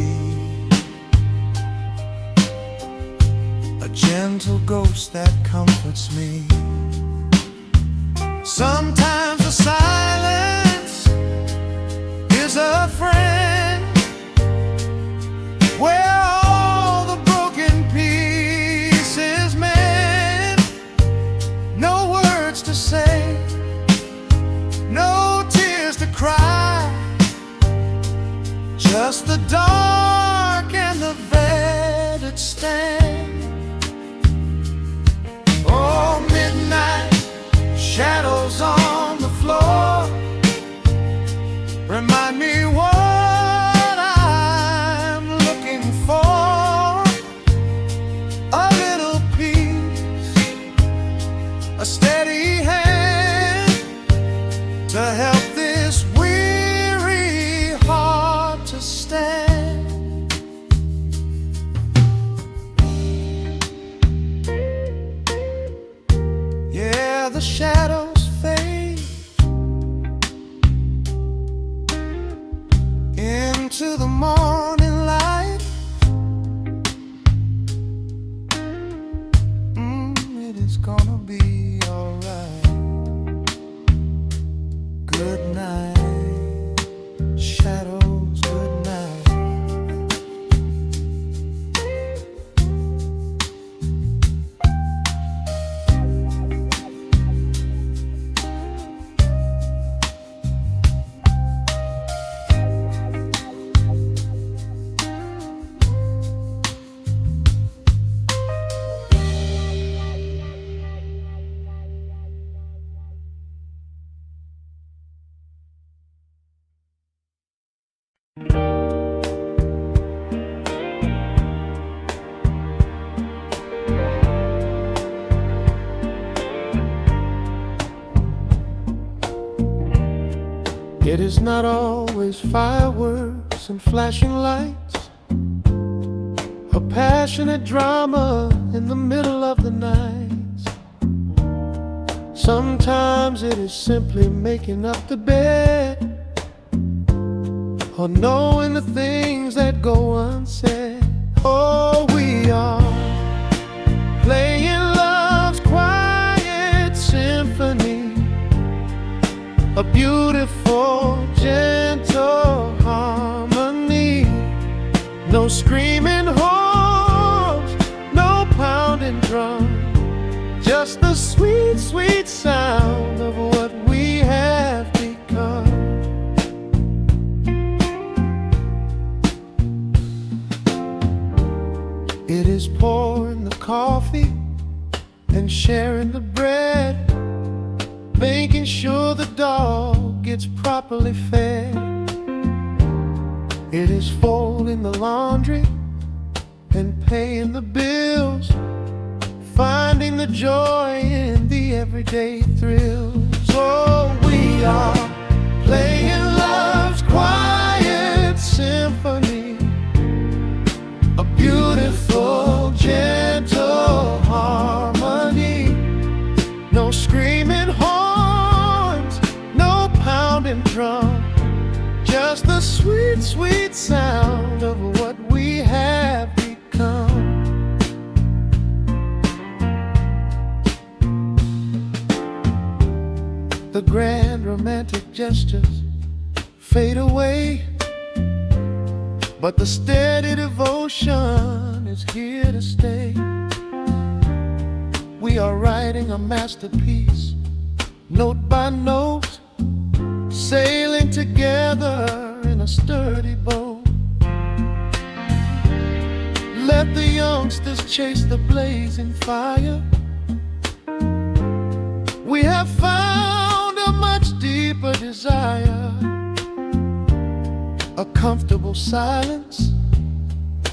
A gentle ghost that comforts me. Sometimes the silence is a friend, where all the broken pieces mend. No words to say, no tears to cry, just the dark and the vetted stand. Oh, midnight shadows on the floor remind me what I'm looking for. A little peace, a steady hand to help this weary heart to stand. Yeah, the shadows fade into the morning light. It is gonna be alright. Good night, shadows, good night. It is not always fireworks and flashing lights, a passionate drama in the middle of the night. Sometimes it is simply making up the bed, or knowing the things that go unsaid. Oh, we are playing love's quiet symphony, a beautiful, gentle harmony. No screaming horns, no pounding drum, just the sweet, sweet sound of what we have become. It is pouring the coffee and sharing the bread, making sure the dog gets properly fed. It is folding the laundry and paying the bills, finding the joy in the everyday thrills. Oh, we are playing love's quiet symphony, a beautiful, gentle harmony. No screaming horns, no pounding drum, just the sweet, sweet sound of what we have become. The grand romantic gestures fade away, but the steady devotion is here to stay. We are writing a masterpiece, note by note, sailing together in a sturdy boat. Let the youngsters chase the blazing fire. We have found a much deeper desire, a comfortable silence,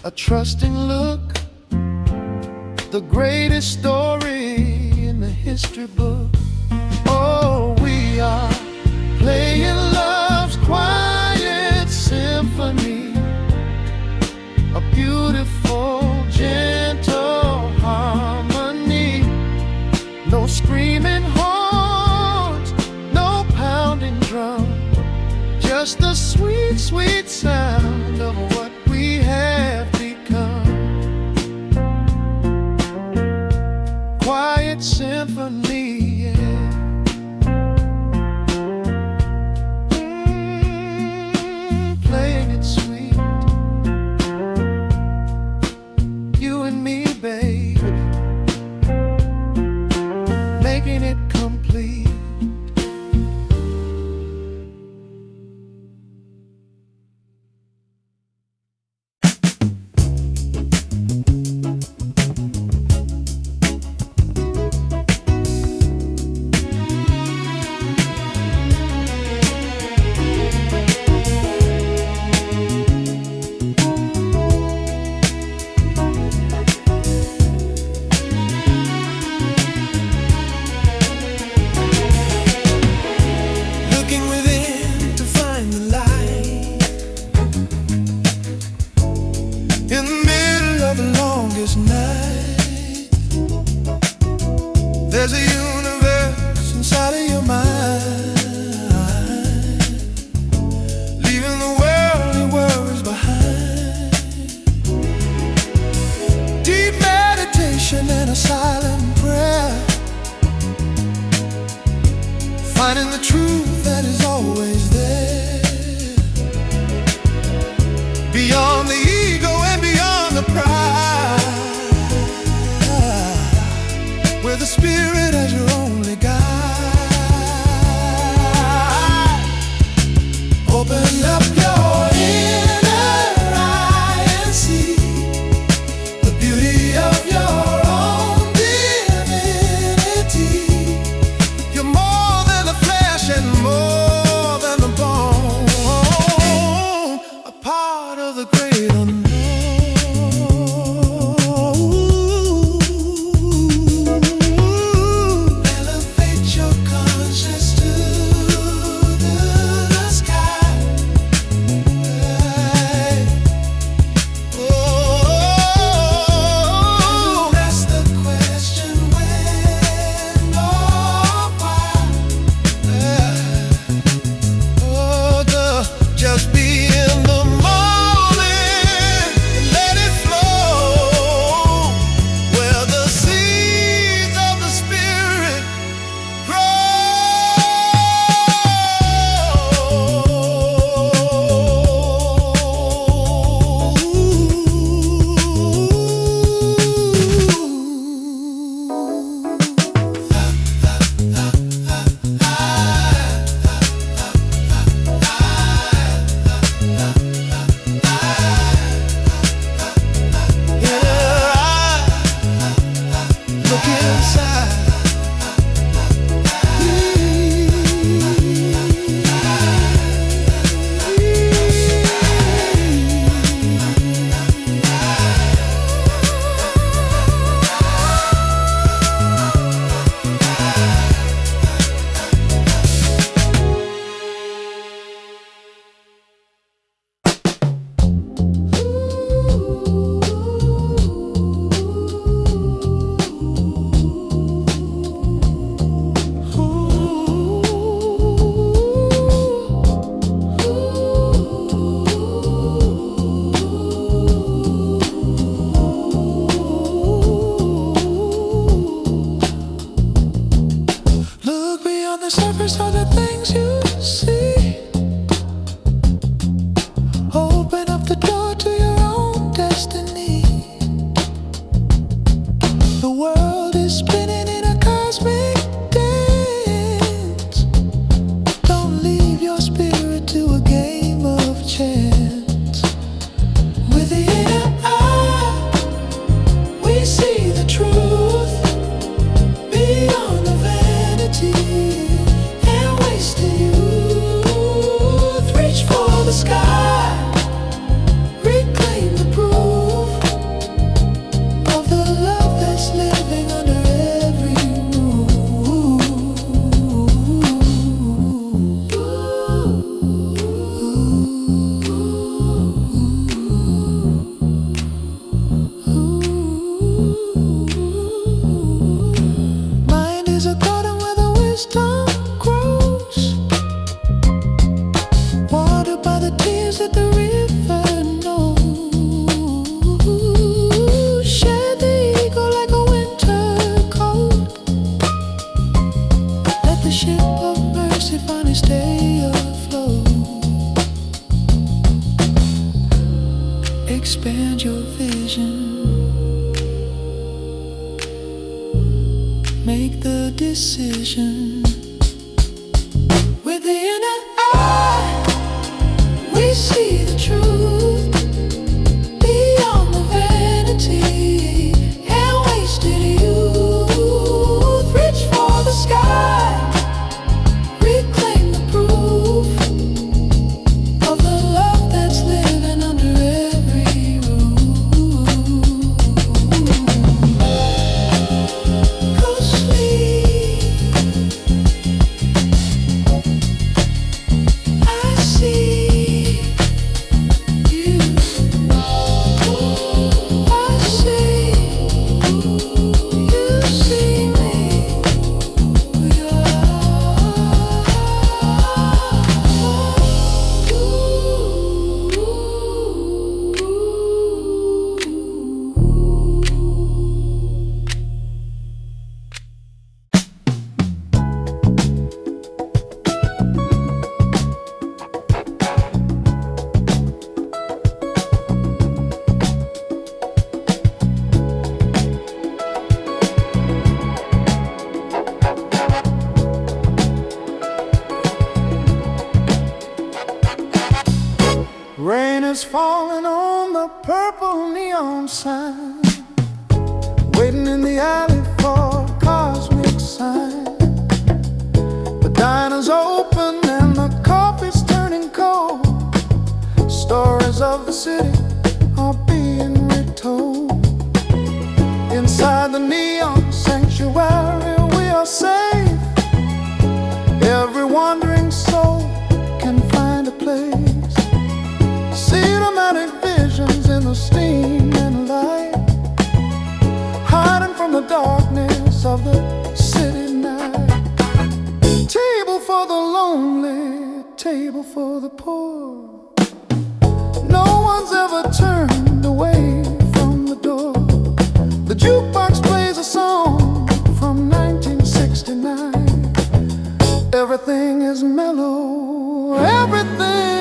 a trusting look, the greatest story in the history book. Oh, we are playing love's quiet symphony, a beautiful, gentle harmony. No screaming horns, no pounding drum, just the sweet, sweet sound of what we have become. Quiet symphony, yeah. darkest night. There's a universe inside of your mind, leaving the worldly worries behind. Deep meditation and a silent prayer, finding the truth that is always there, beyond the ego and beyond the pride, where the spirit has your only guide. Open up your inner eye and see the beauty of your own divinity. You're more than the flesh and more than the bone, a part of the great unknown. Elevate your conscience to the sky. Oh, that's the question, when or why. Just be in the moment and let it flow, where the seeds of the spirit look inside. Look beyond the surface of the things you see. Open up the door to your own destiny. The world is spinning in a cosmic dance. Don't leave your spirit to a game of chance. With the inner eye, we see the truth beyond the vanity and wasted youth. Reach for the sky, reclaim the proof of the love that's living under every mind is a garden where the wisdom grows, watered by the tears that the river knows. Shed the ego like a winter coat. Let the ship of mercy finally stay afloat. Expand your vision. Make the decision. With the inner eye, we see the truth beyond the vanity and wasted youth. Reach for the sky, reclaim the proof of the love that's living under every roof. Go sleep. purple neon sign, waiting in the alley for a cosmic sign. The diner's open and the coffee's turning cold. Stories of the city are being retold. Inside the neon sanctuary we are safe. Every wandering soul can find a place. Cinematic visions in the steam and light, hiding from the darkness of the city night. Table for the lonely, table for the poor. No one's ever turned away from the door. The jukebox plays a song from 1969. Everything is mellow, everything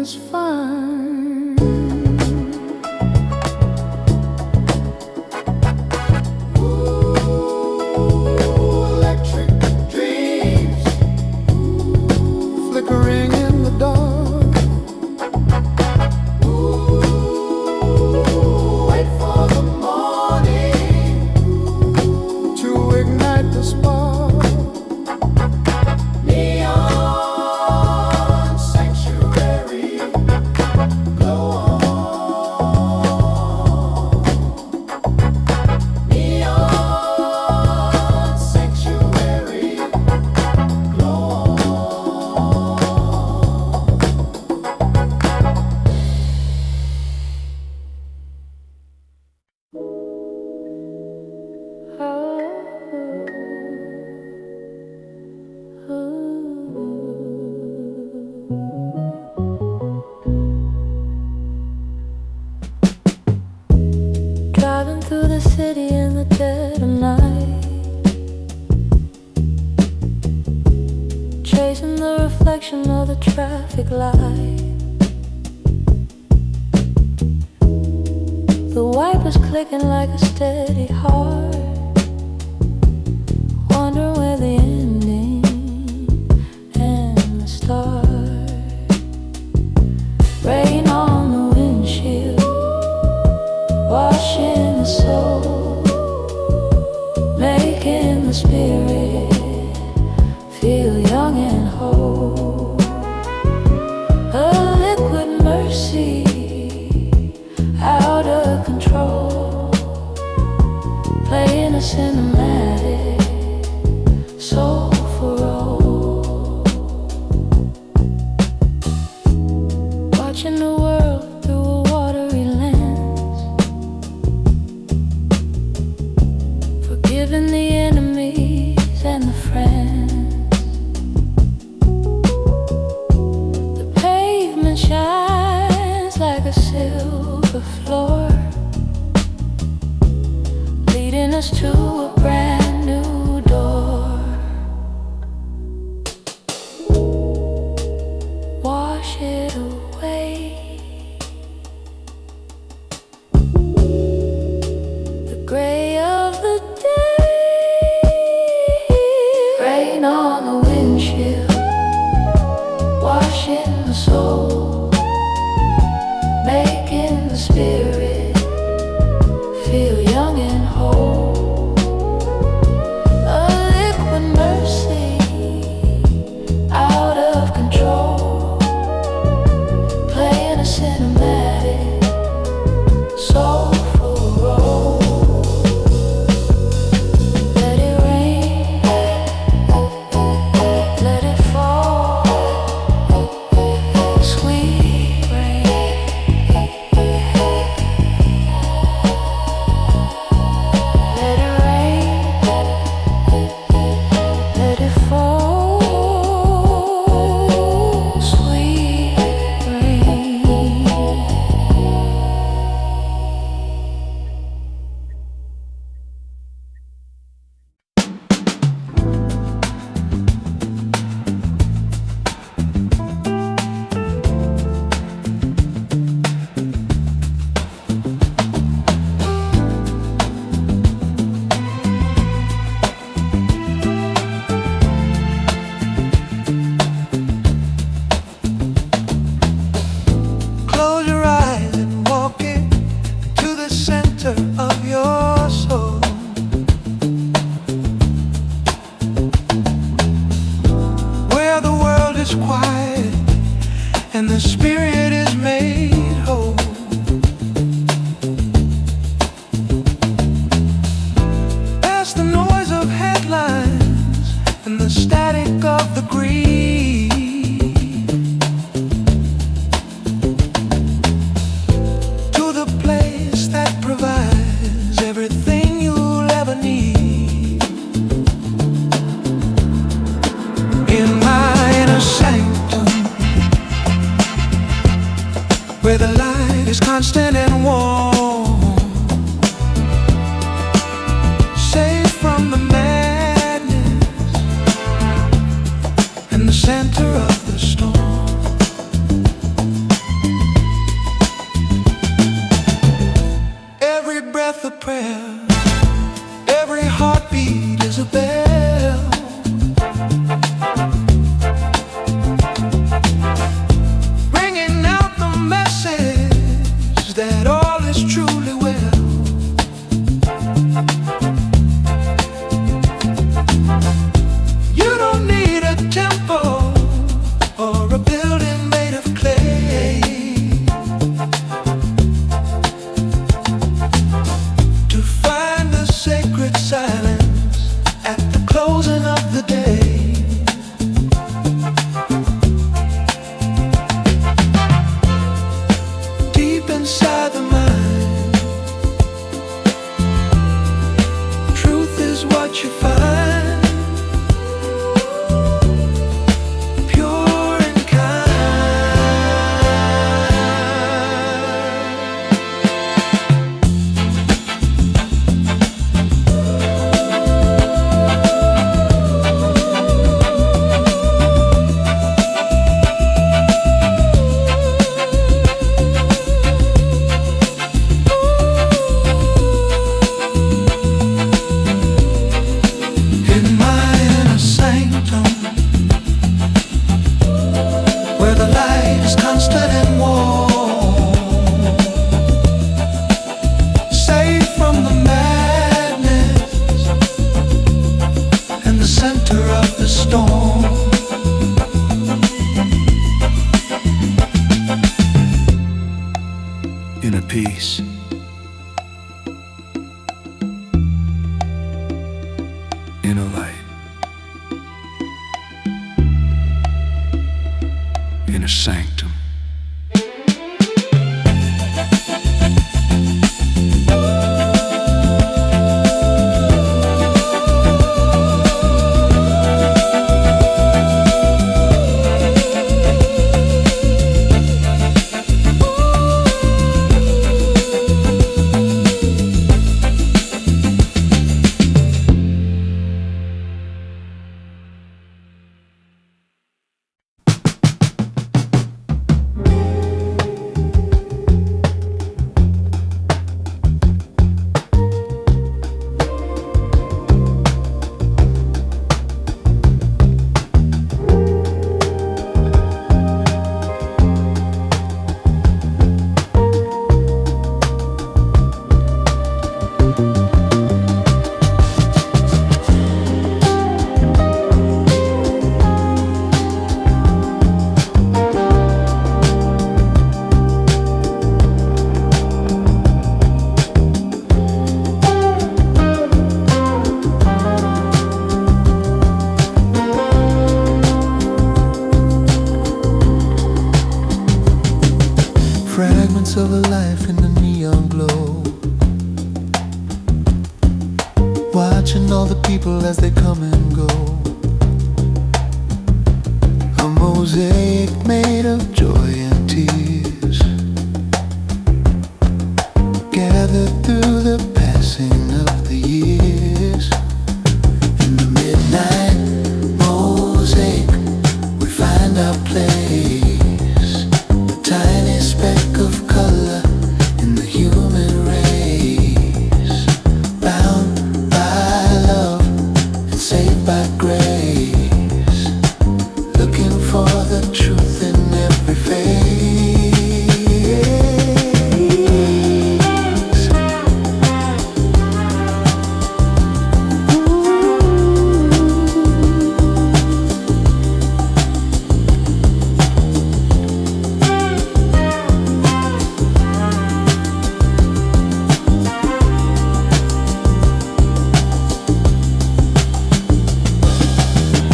is fine. Ooh, electric dreams flickering in the dark. Ooh, wait for the morning to ignite the spark. Neon sanctuary, glow on. Neon sanctuary, glow Driving through the city in the dead of night, chasing the reflection of the traffic light. The wipers clicking like a steady heart, wondering where the ending and the start. Rain on the windshield, washing the soul, making the spirit feel young and whole. A liquid mercy, out of control, playing a cinematic soulful role. Watching the world through a watery lens, forgiving the enemies and the friends. The pavement shines like a silver floor, leading us to a brand new door. Wash it away, the gray of the day. Rain on the windshield, washing the soul, making the spirit feel young and whole. where the light is constant and warm, safe from the madness in the center of the storm. Every breath a prayer, every heartbeat is a bell, ringing out the message that all is truly well. You don't need a temple or a building made of clay to find the sacred silence at the closing of the day. Deep inside the mind, truth is what you find, pure and kind. In my inner sanctum, where the light is constant and warm, safe from the madness in the center of the storm. Inner peace, inner light, inner sanctum. Fragments of a life in the neon glow, watching all the people as they come and go. A mosaic made of joy and tears, gathered through the passing of the years. In the midnight mosaic, we find our place, a tiny speck of color in the human race, bound by love and saved by grace, looking for the truth in every face.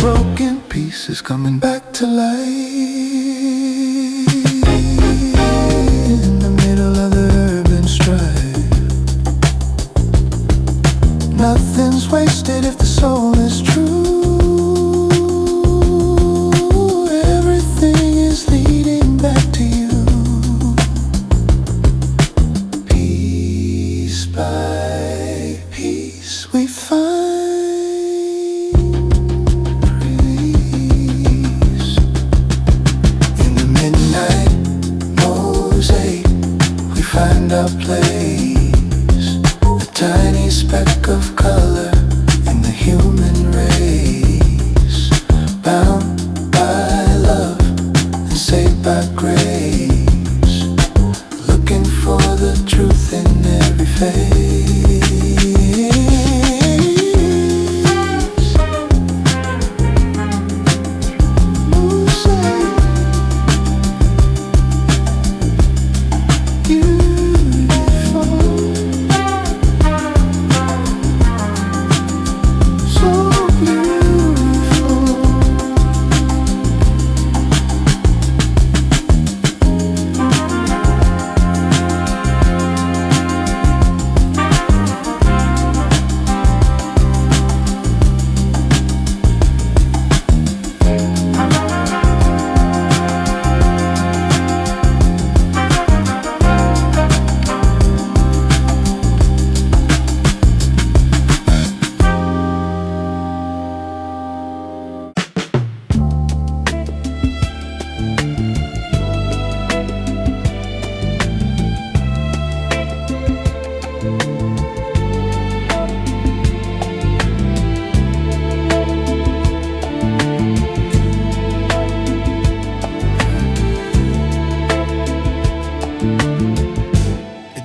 Broken pieces coming back to life in the middle of the urban strife. Nothing's wasted if the soul is true. Everything is leading back to you. find our place, a tiny speck of color in the human race, bound by love and saved by grace, looking for the truth in every face.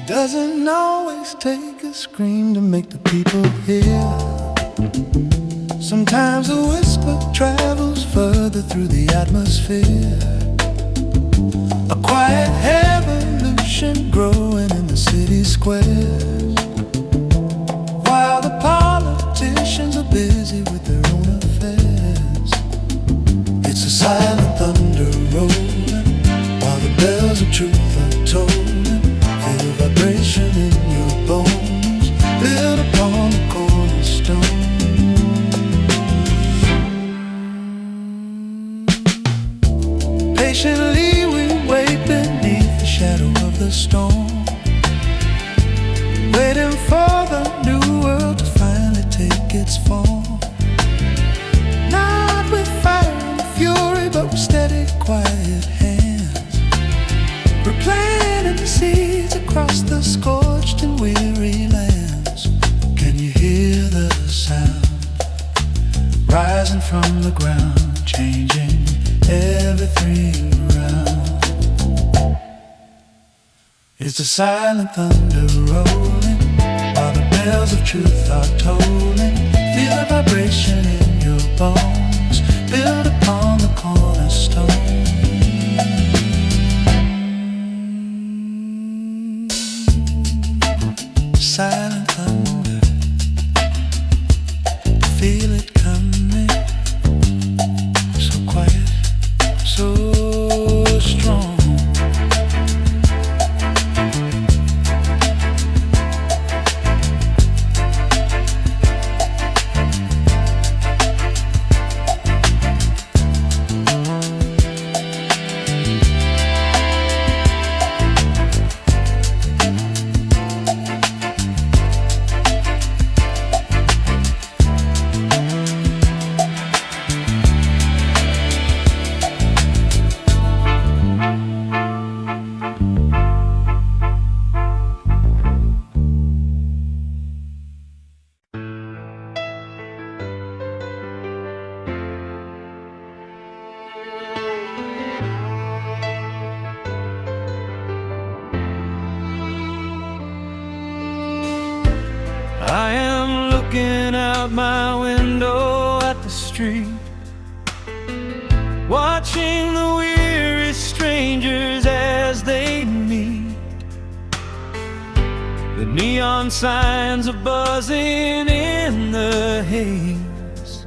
Doesn't always take a scream to make the people hear. Sometimes a whisper travels further through the atmosphere. A quiet revolution growing in the city squares, while the politicians are busy with their own affairs. It's a silent thunder rolling while the bells of truth are tolling. Feel the vibration in your bones, built upon the cornerstone. Patiently we wait beneath the shadow of the storm, waiting for the new world to finally take its form. Not with fire and fury, but with steady, quiet hands. We're planting the seeds across the scorched and weary lands. Can you hear the sound rising from the ground, changing everything around? It's a silent thunder rolling while the bells of truth are tolling. Feel the vibration in your bones, built upon the cornerstone. Silent thunder, feel it coming, so quiet, so strong. I am looking out my window at the street, watching the weary strangers as they meet. The neon signs are buzzing in the haze,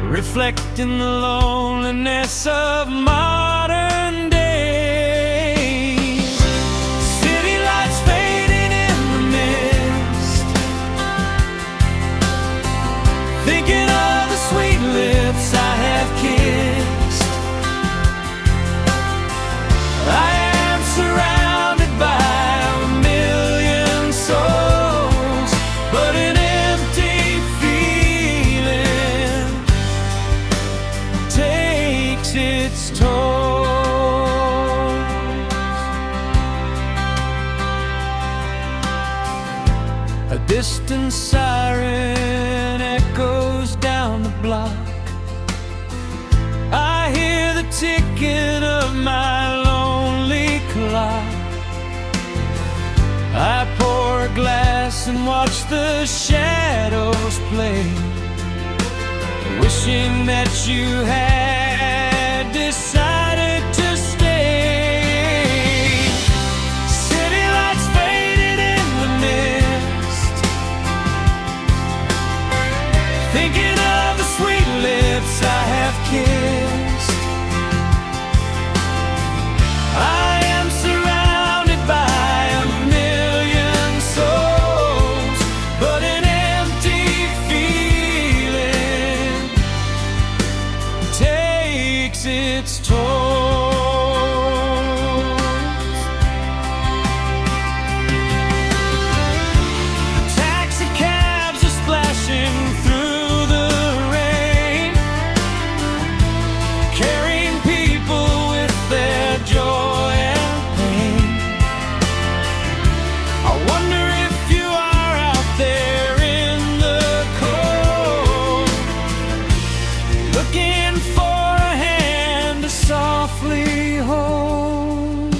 reflecting the loneliness of modern days. City lights fading in the mist, thinking of the sweet lips I have kissed. I am surrounded by a million souls, but an empty feeling takes its toll. A distant siren echoes down the block. I hear the ticking of my lonely clock. I pour a glass and watch the shadows play, wishing that you had decided to stay. City lights faded in the mist, thinking of the sweet lips I have kissed. I am surrounded by a million souls, but an empty feeling takes its toll. Taxi cabs are splashing through the rain, carrying people with their joy and pain. I wonder if you are out there in the cold, looking for a hand to softly hold.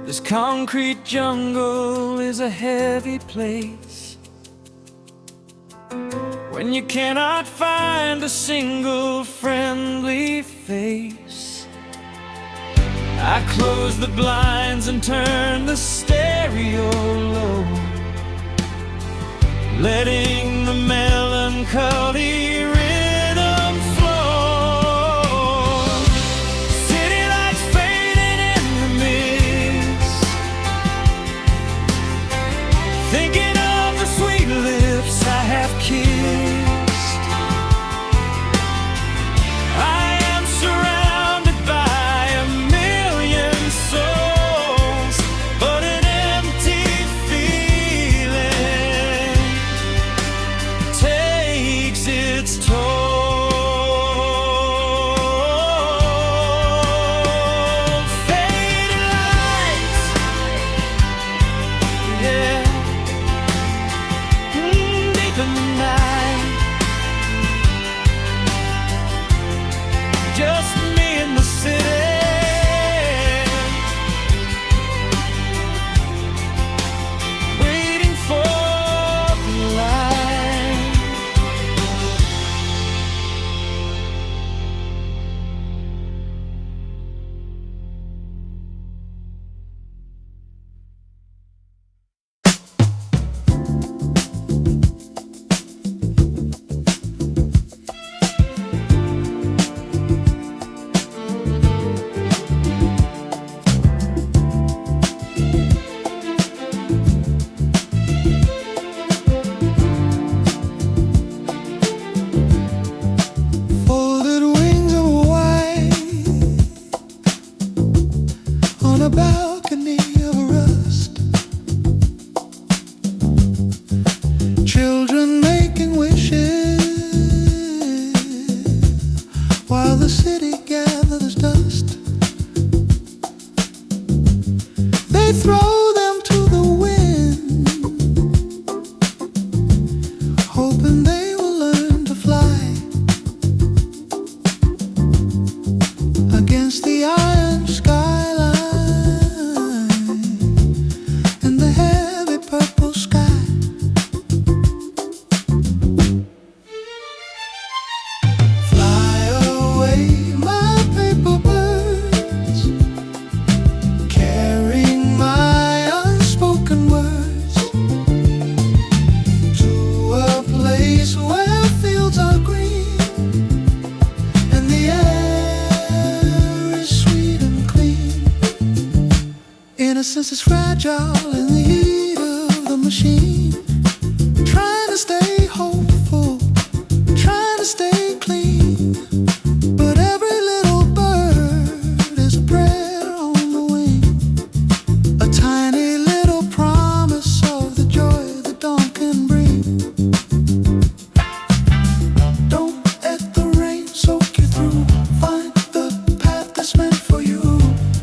This concrete jungle is a heavy place when you cannot find a single friendly face. I close the blinds and turn the stereo low, letting the melancholy rhythm flow. City lights fading in the mist, thinking of the sweet lips I have kissed. I am surrounded by a million souls, but an empty feeling takes its toll. Fading lights, yeah, deep in the night, just me in the city, waiting for the light. Folded wings of white on a balcony of rust. Children making wishes while the city gathers dust. They throw them to the wind, hoping they will learn to fly against the iron skyline and the heavy purple sky. Fly away, my paper birds, carrying my unspoken words to a place where fields are green and the air is sweet and clean. Innocence is fragile in the heat of the machine. Trying to stay hopeful, trying to stay clean, but every little bird is a prayer on the wing, a tiny little promise of the joy the dawn can bring. Don't let the rain soak you through. Find the path that's meant for you.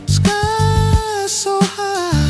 Sky so high,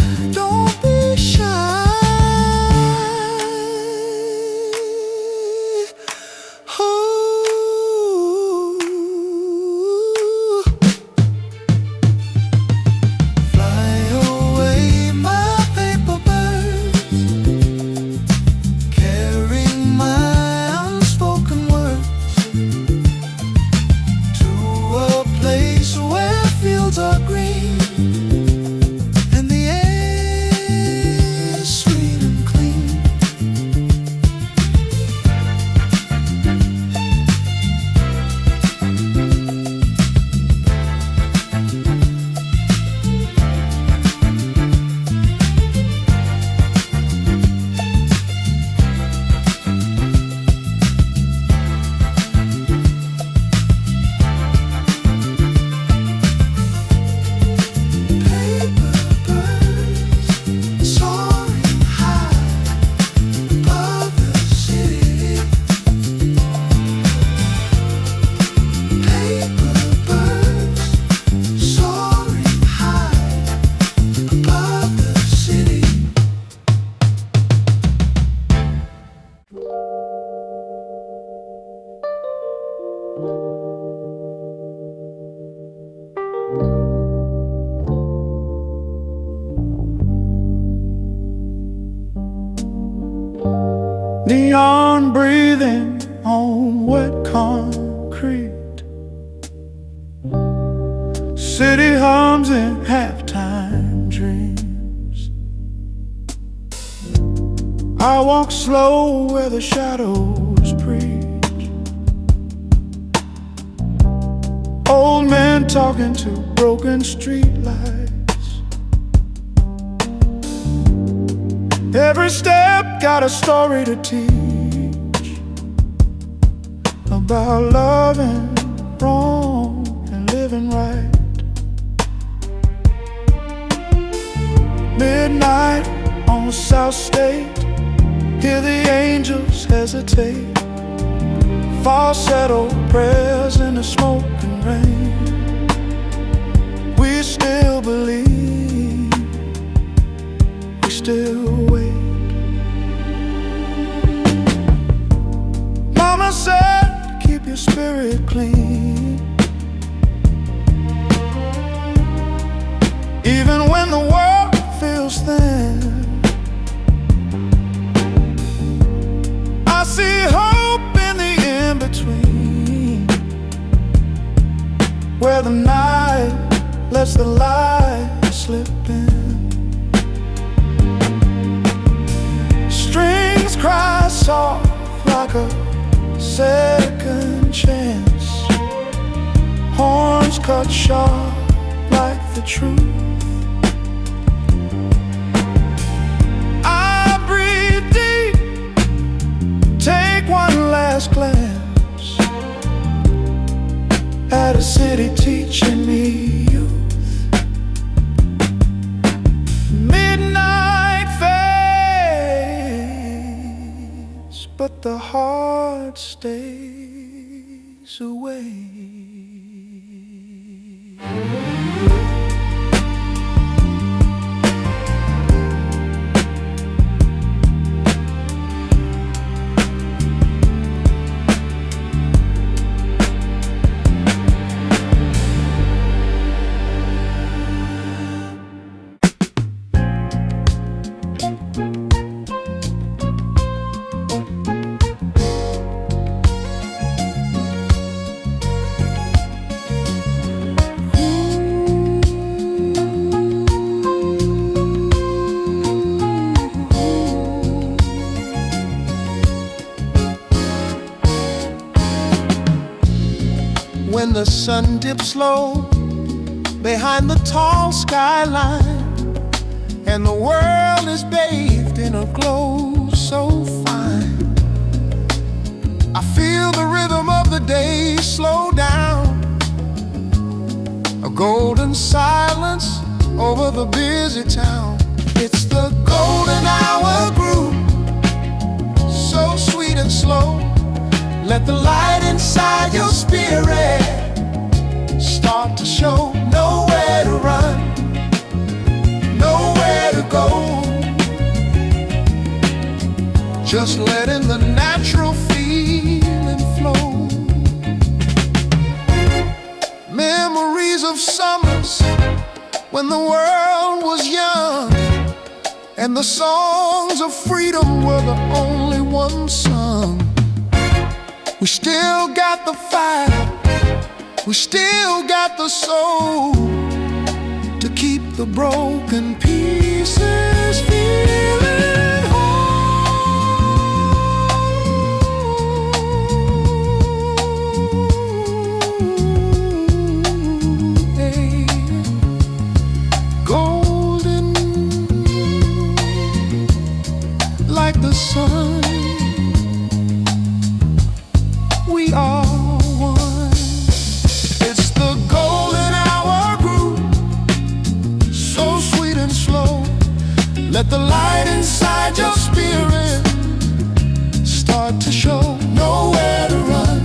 Neon breathing on wet concrete. City hums in halftime dreams. I walk slow where the shadows preach. Old men talking to broken street lights. Every step got a story to teach about loving wrong and living right. Midnight on South State, hear the angels hesitate. Falsetto prayers in the smoke and rain. We still believe, we still wait. Mama said, keep your spirit clean, even when the world feels thin. I see hope in the in-between, where the night lets the light slip in. Strings cry soft like a second chance. Horns cut sharp like the truth. One last glance at a city teaching me youth. Midnight fades, but the heart stays away. When the sun dips low behind the tall skyline, and the world is bathed in a glow so fine, I feel the rhythm of the day slow down. A golden silence over the busy town. It's the golden hour groove, so sweet and slow. Let the light inside your spirit start to show. Nowhere to run, nowhere to go, just letting the natural feeling flow. Memories of summers when the world was young, and the songs of freedom were the only ones sung. We still got the fire, we still got the soul to keep the broken pieces feeling whole. Hey, golden like the sun. We are one. It's the golden hour groove, so sweet and slow. Let the light inside your spirit start to show. Nowhere to run,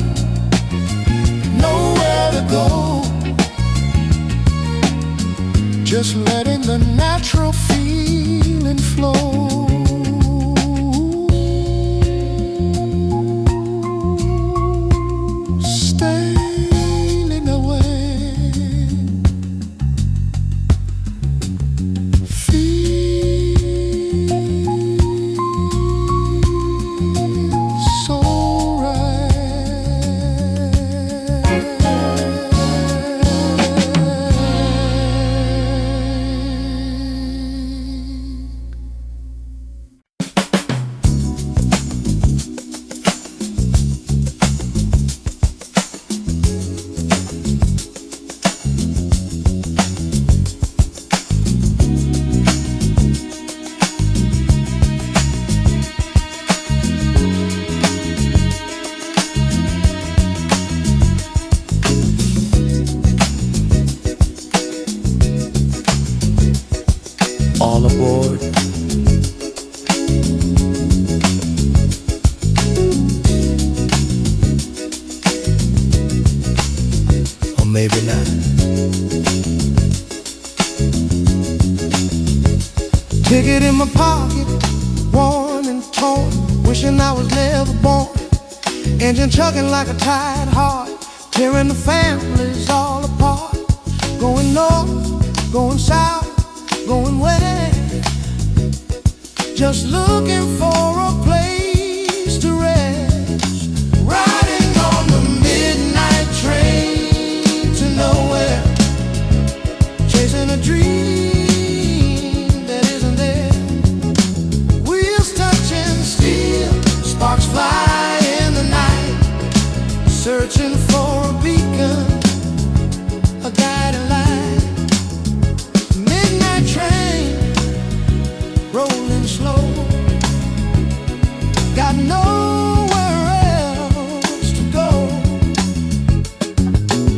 nowhere to go, just letting the natural feeling flow. bored. Or maybe not. Ticket in my pocket, worn and torn, wishing I was never born. Engine chugging like a tired heart, tearing the families all apart. Going north, going south, going west, just looking for a place to rest. Riding on the midnight train to nowhere, chasing a dream that isn't there. Wheels touching steel, sparks fly in the night, searching for a beacon, a guiding light. Midnight train, rolling slow, got nowhere else to go.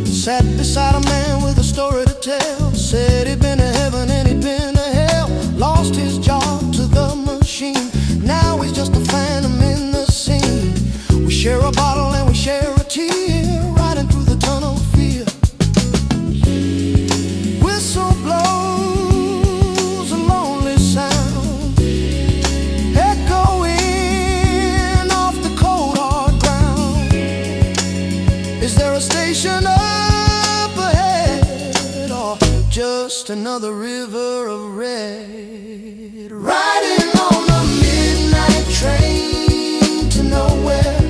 Sat beside a man with a story to tell. Said he'd been to heaven and he'd been to hell. Lost his job to the machine, now he's just a phantom in the scene. We share a bottle and we share a tear, riding through the tunnel of fear. Whistle blows a lonely sound, echoing off the cold hard ground. Is there a station up ahead, or just another river of red? Riding on the midnight train to nowhere,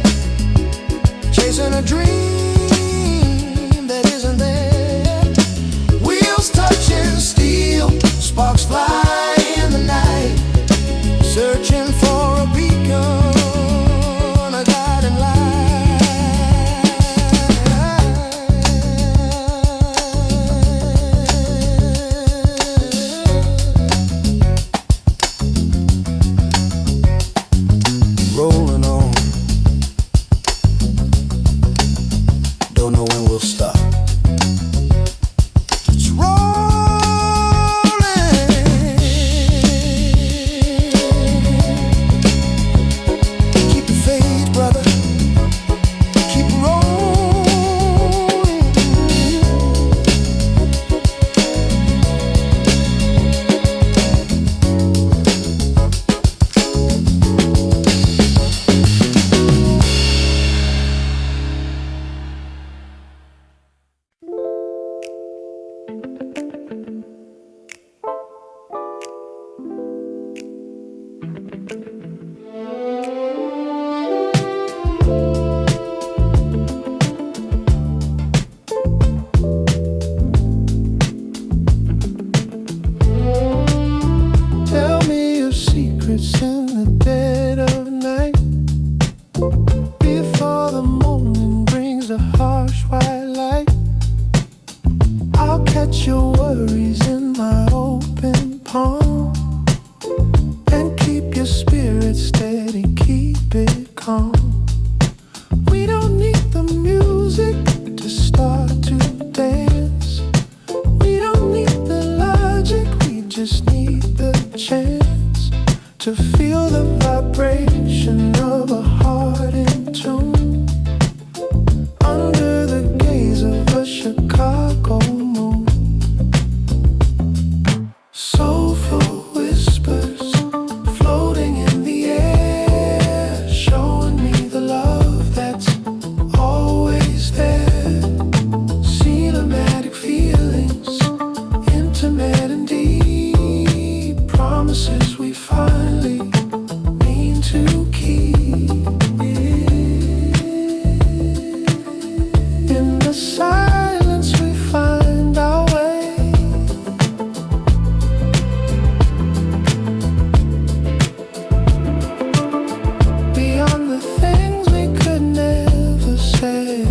chasing a dream that isn't there. Wheels touching steel, sparks fly in the night, searching for a beacon, a guiding light. Rolling on, don't know when we'll stop. It's rolling. Keep the faith, brother. Keep rolling. Tell me your secrets in the dead of night, before the morning brings a harsh white light. I'll catch your worries in my open palm, and keep your spirit steady, keep it calm. We don't need the music to start to dance. We don't need the logic, we just need the chance to feel the vibration of a heart in tune, under the gaze of a Chicago moon. Soulful whispers floating in the air, showing me the love that's always there. Cinematic feelings, intimate and deep, promises we finally mean to keep. In the silence we find our way, beyond the things we could never say.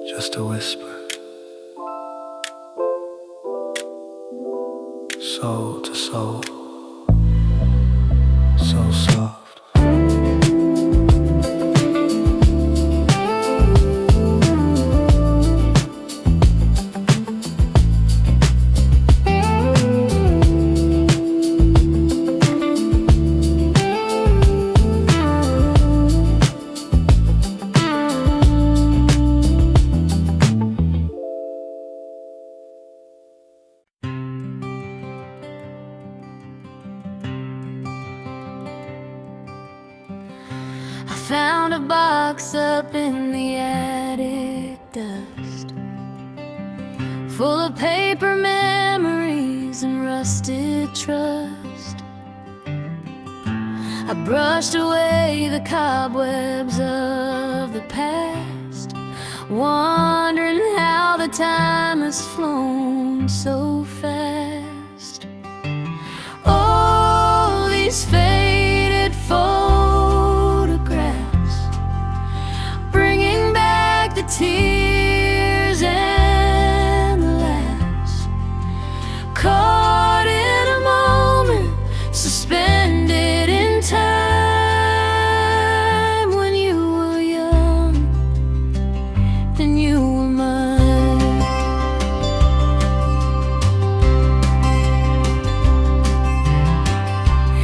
Just a whisper, soul to soul, so soft. box up in the attic dust, full of paper memories and rusted trust. I brushed away the cobwebs of the past, wondering how the time has flown so fast. Oh, these faded photographs, bringing back the tears and the laughs, caught in a moment, suspended in time, when you were young and you were mine.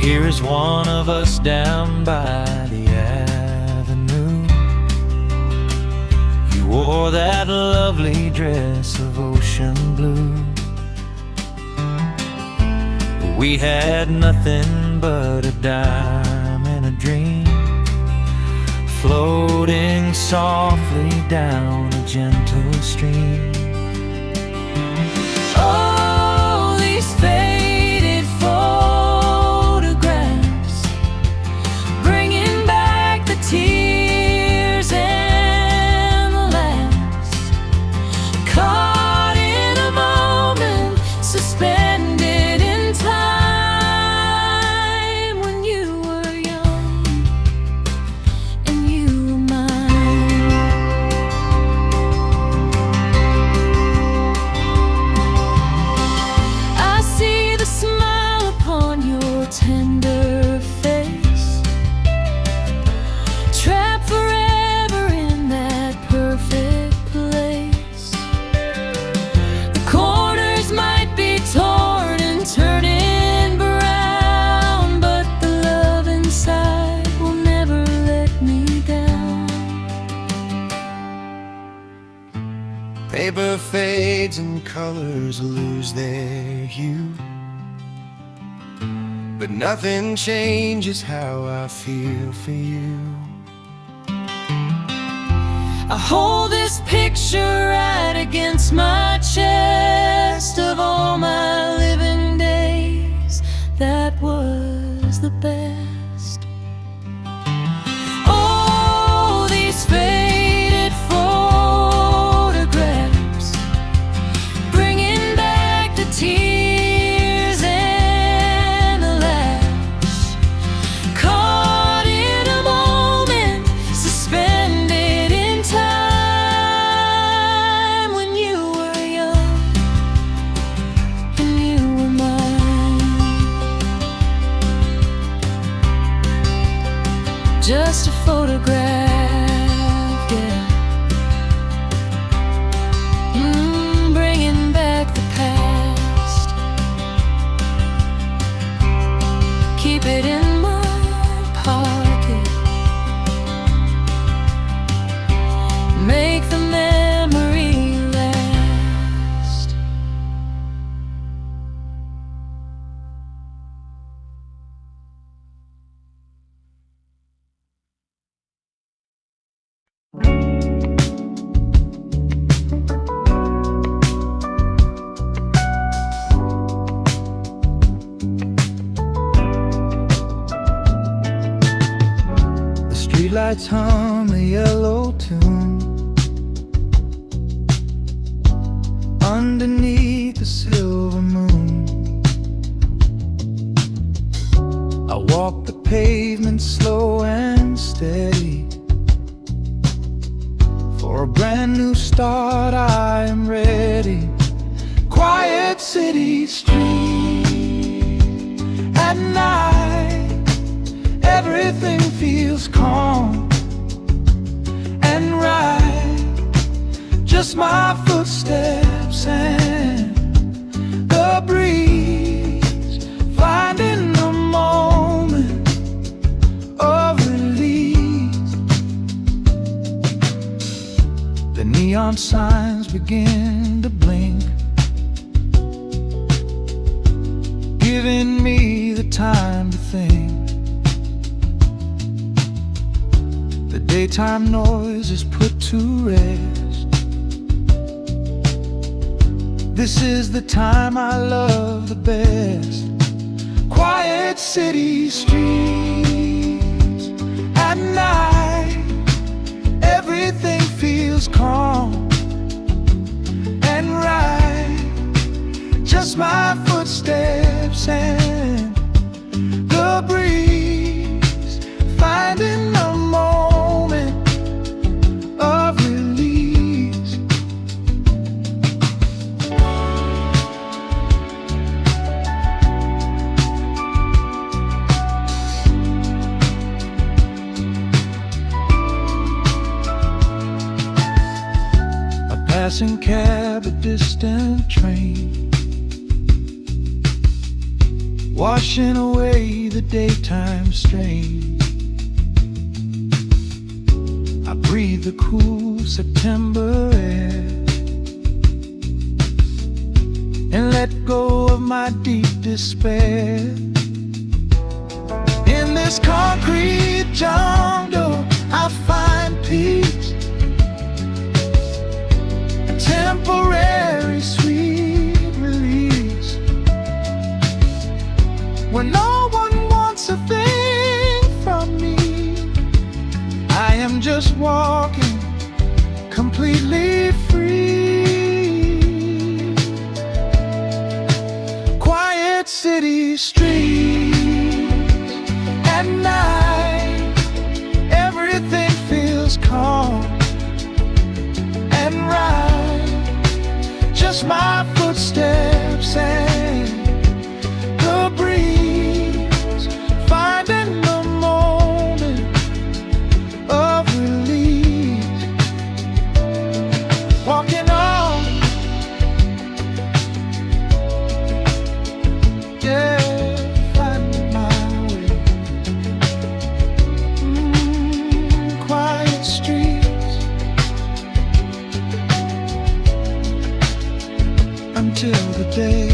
Here is one of us down by the avenue. You wore that lovely dress of ocean blue. We had nothing but a dime and a dream, floating softly down a gentle stream. Oh, these faded photographs, bringing back the tears and the laughs, caught in a moment, suspended in time, when you were young and you were mine. I see the smile upon your tender face, trapped forever in that perfect place. The corners might be torn and turning brown, but the love inside will never let me down. Paper fades and colors lose their hue, but nothing changes how I feel for you. I hold this picture right against my chest, of all my living days, that was the best. Oh, these faded photographs, bringing back the tears and the laughs, caught in a moment, suspended in time, when you were young and you were mine. Just a photograph, yeah. Bringing back the past, keep it in my pocket, make the memory last. The streetlights hum a yellow tune underneath the silver moon. I walk the pavement slow and steady. For a brand new start I am ready. Quiet city street at night, everything feels calm and right. Just my footsteps and the breeze, finding a moment of release. The neon signs begin to blink, giving me the time to think. The Daytime noise is put to rest. This is the time I love the best. Quiet city streets at night, everything feels calm and right. Just my footsteps and the breeze, finding a moment of release. A passing cab, a distant train, washing away the daytime strain. I breathe the cool September air and let go of my deep despair. In this concrete jungle I find peace, a temporary sweet release. When no one wants a thing from me, I am just walking completely free. Quiet city streets at night, everything feels calm and right. Just my footsteps and the breeze, finding the moment of release. Walking on, yeah, finding my way. Quiet streets until the day.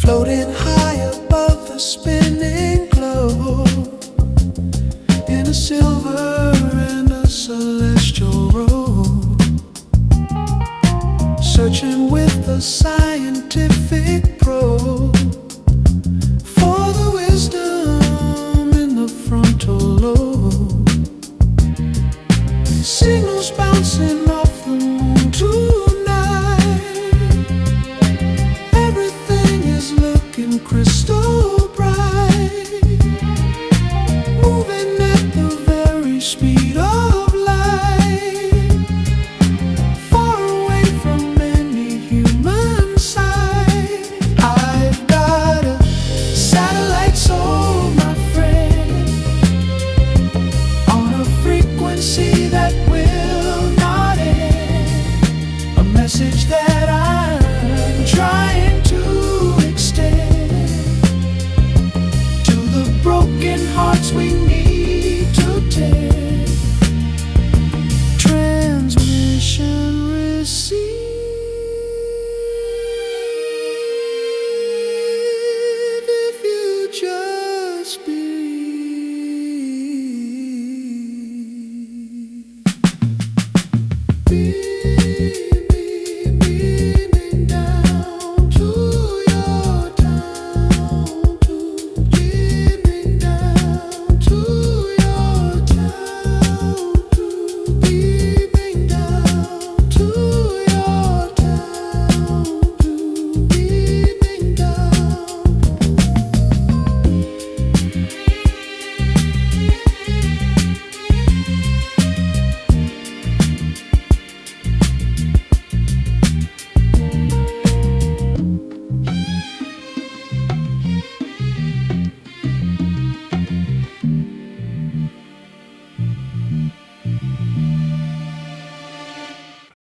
Floating high above the spinning globe, in a silver and a celestial robe, searching with a scientific probe for the wisdom in the frontal lobe. Signals bouncing off the moon tonight, everything is looking crystal bright, moving at the very speed of light, far away from any human sight. I've got a satellite soul, my friend, on a frequency that will not end, a message that I'm trying to extend to the broken hearts we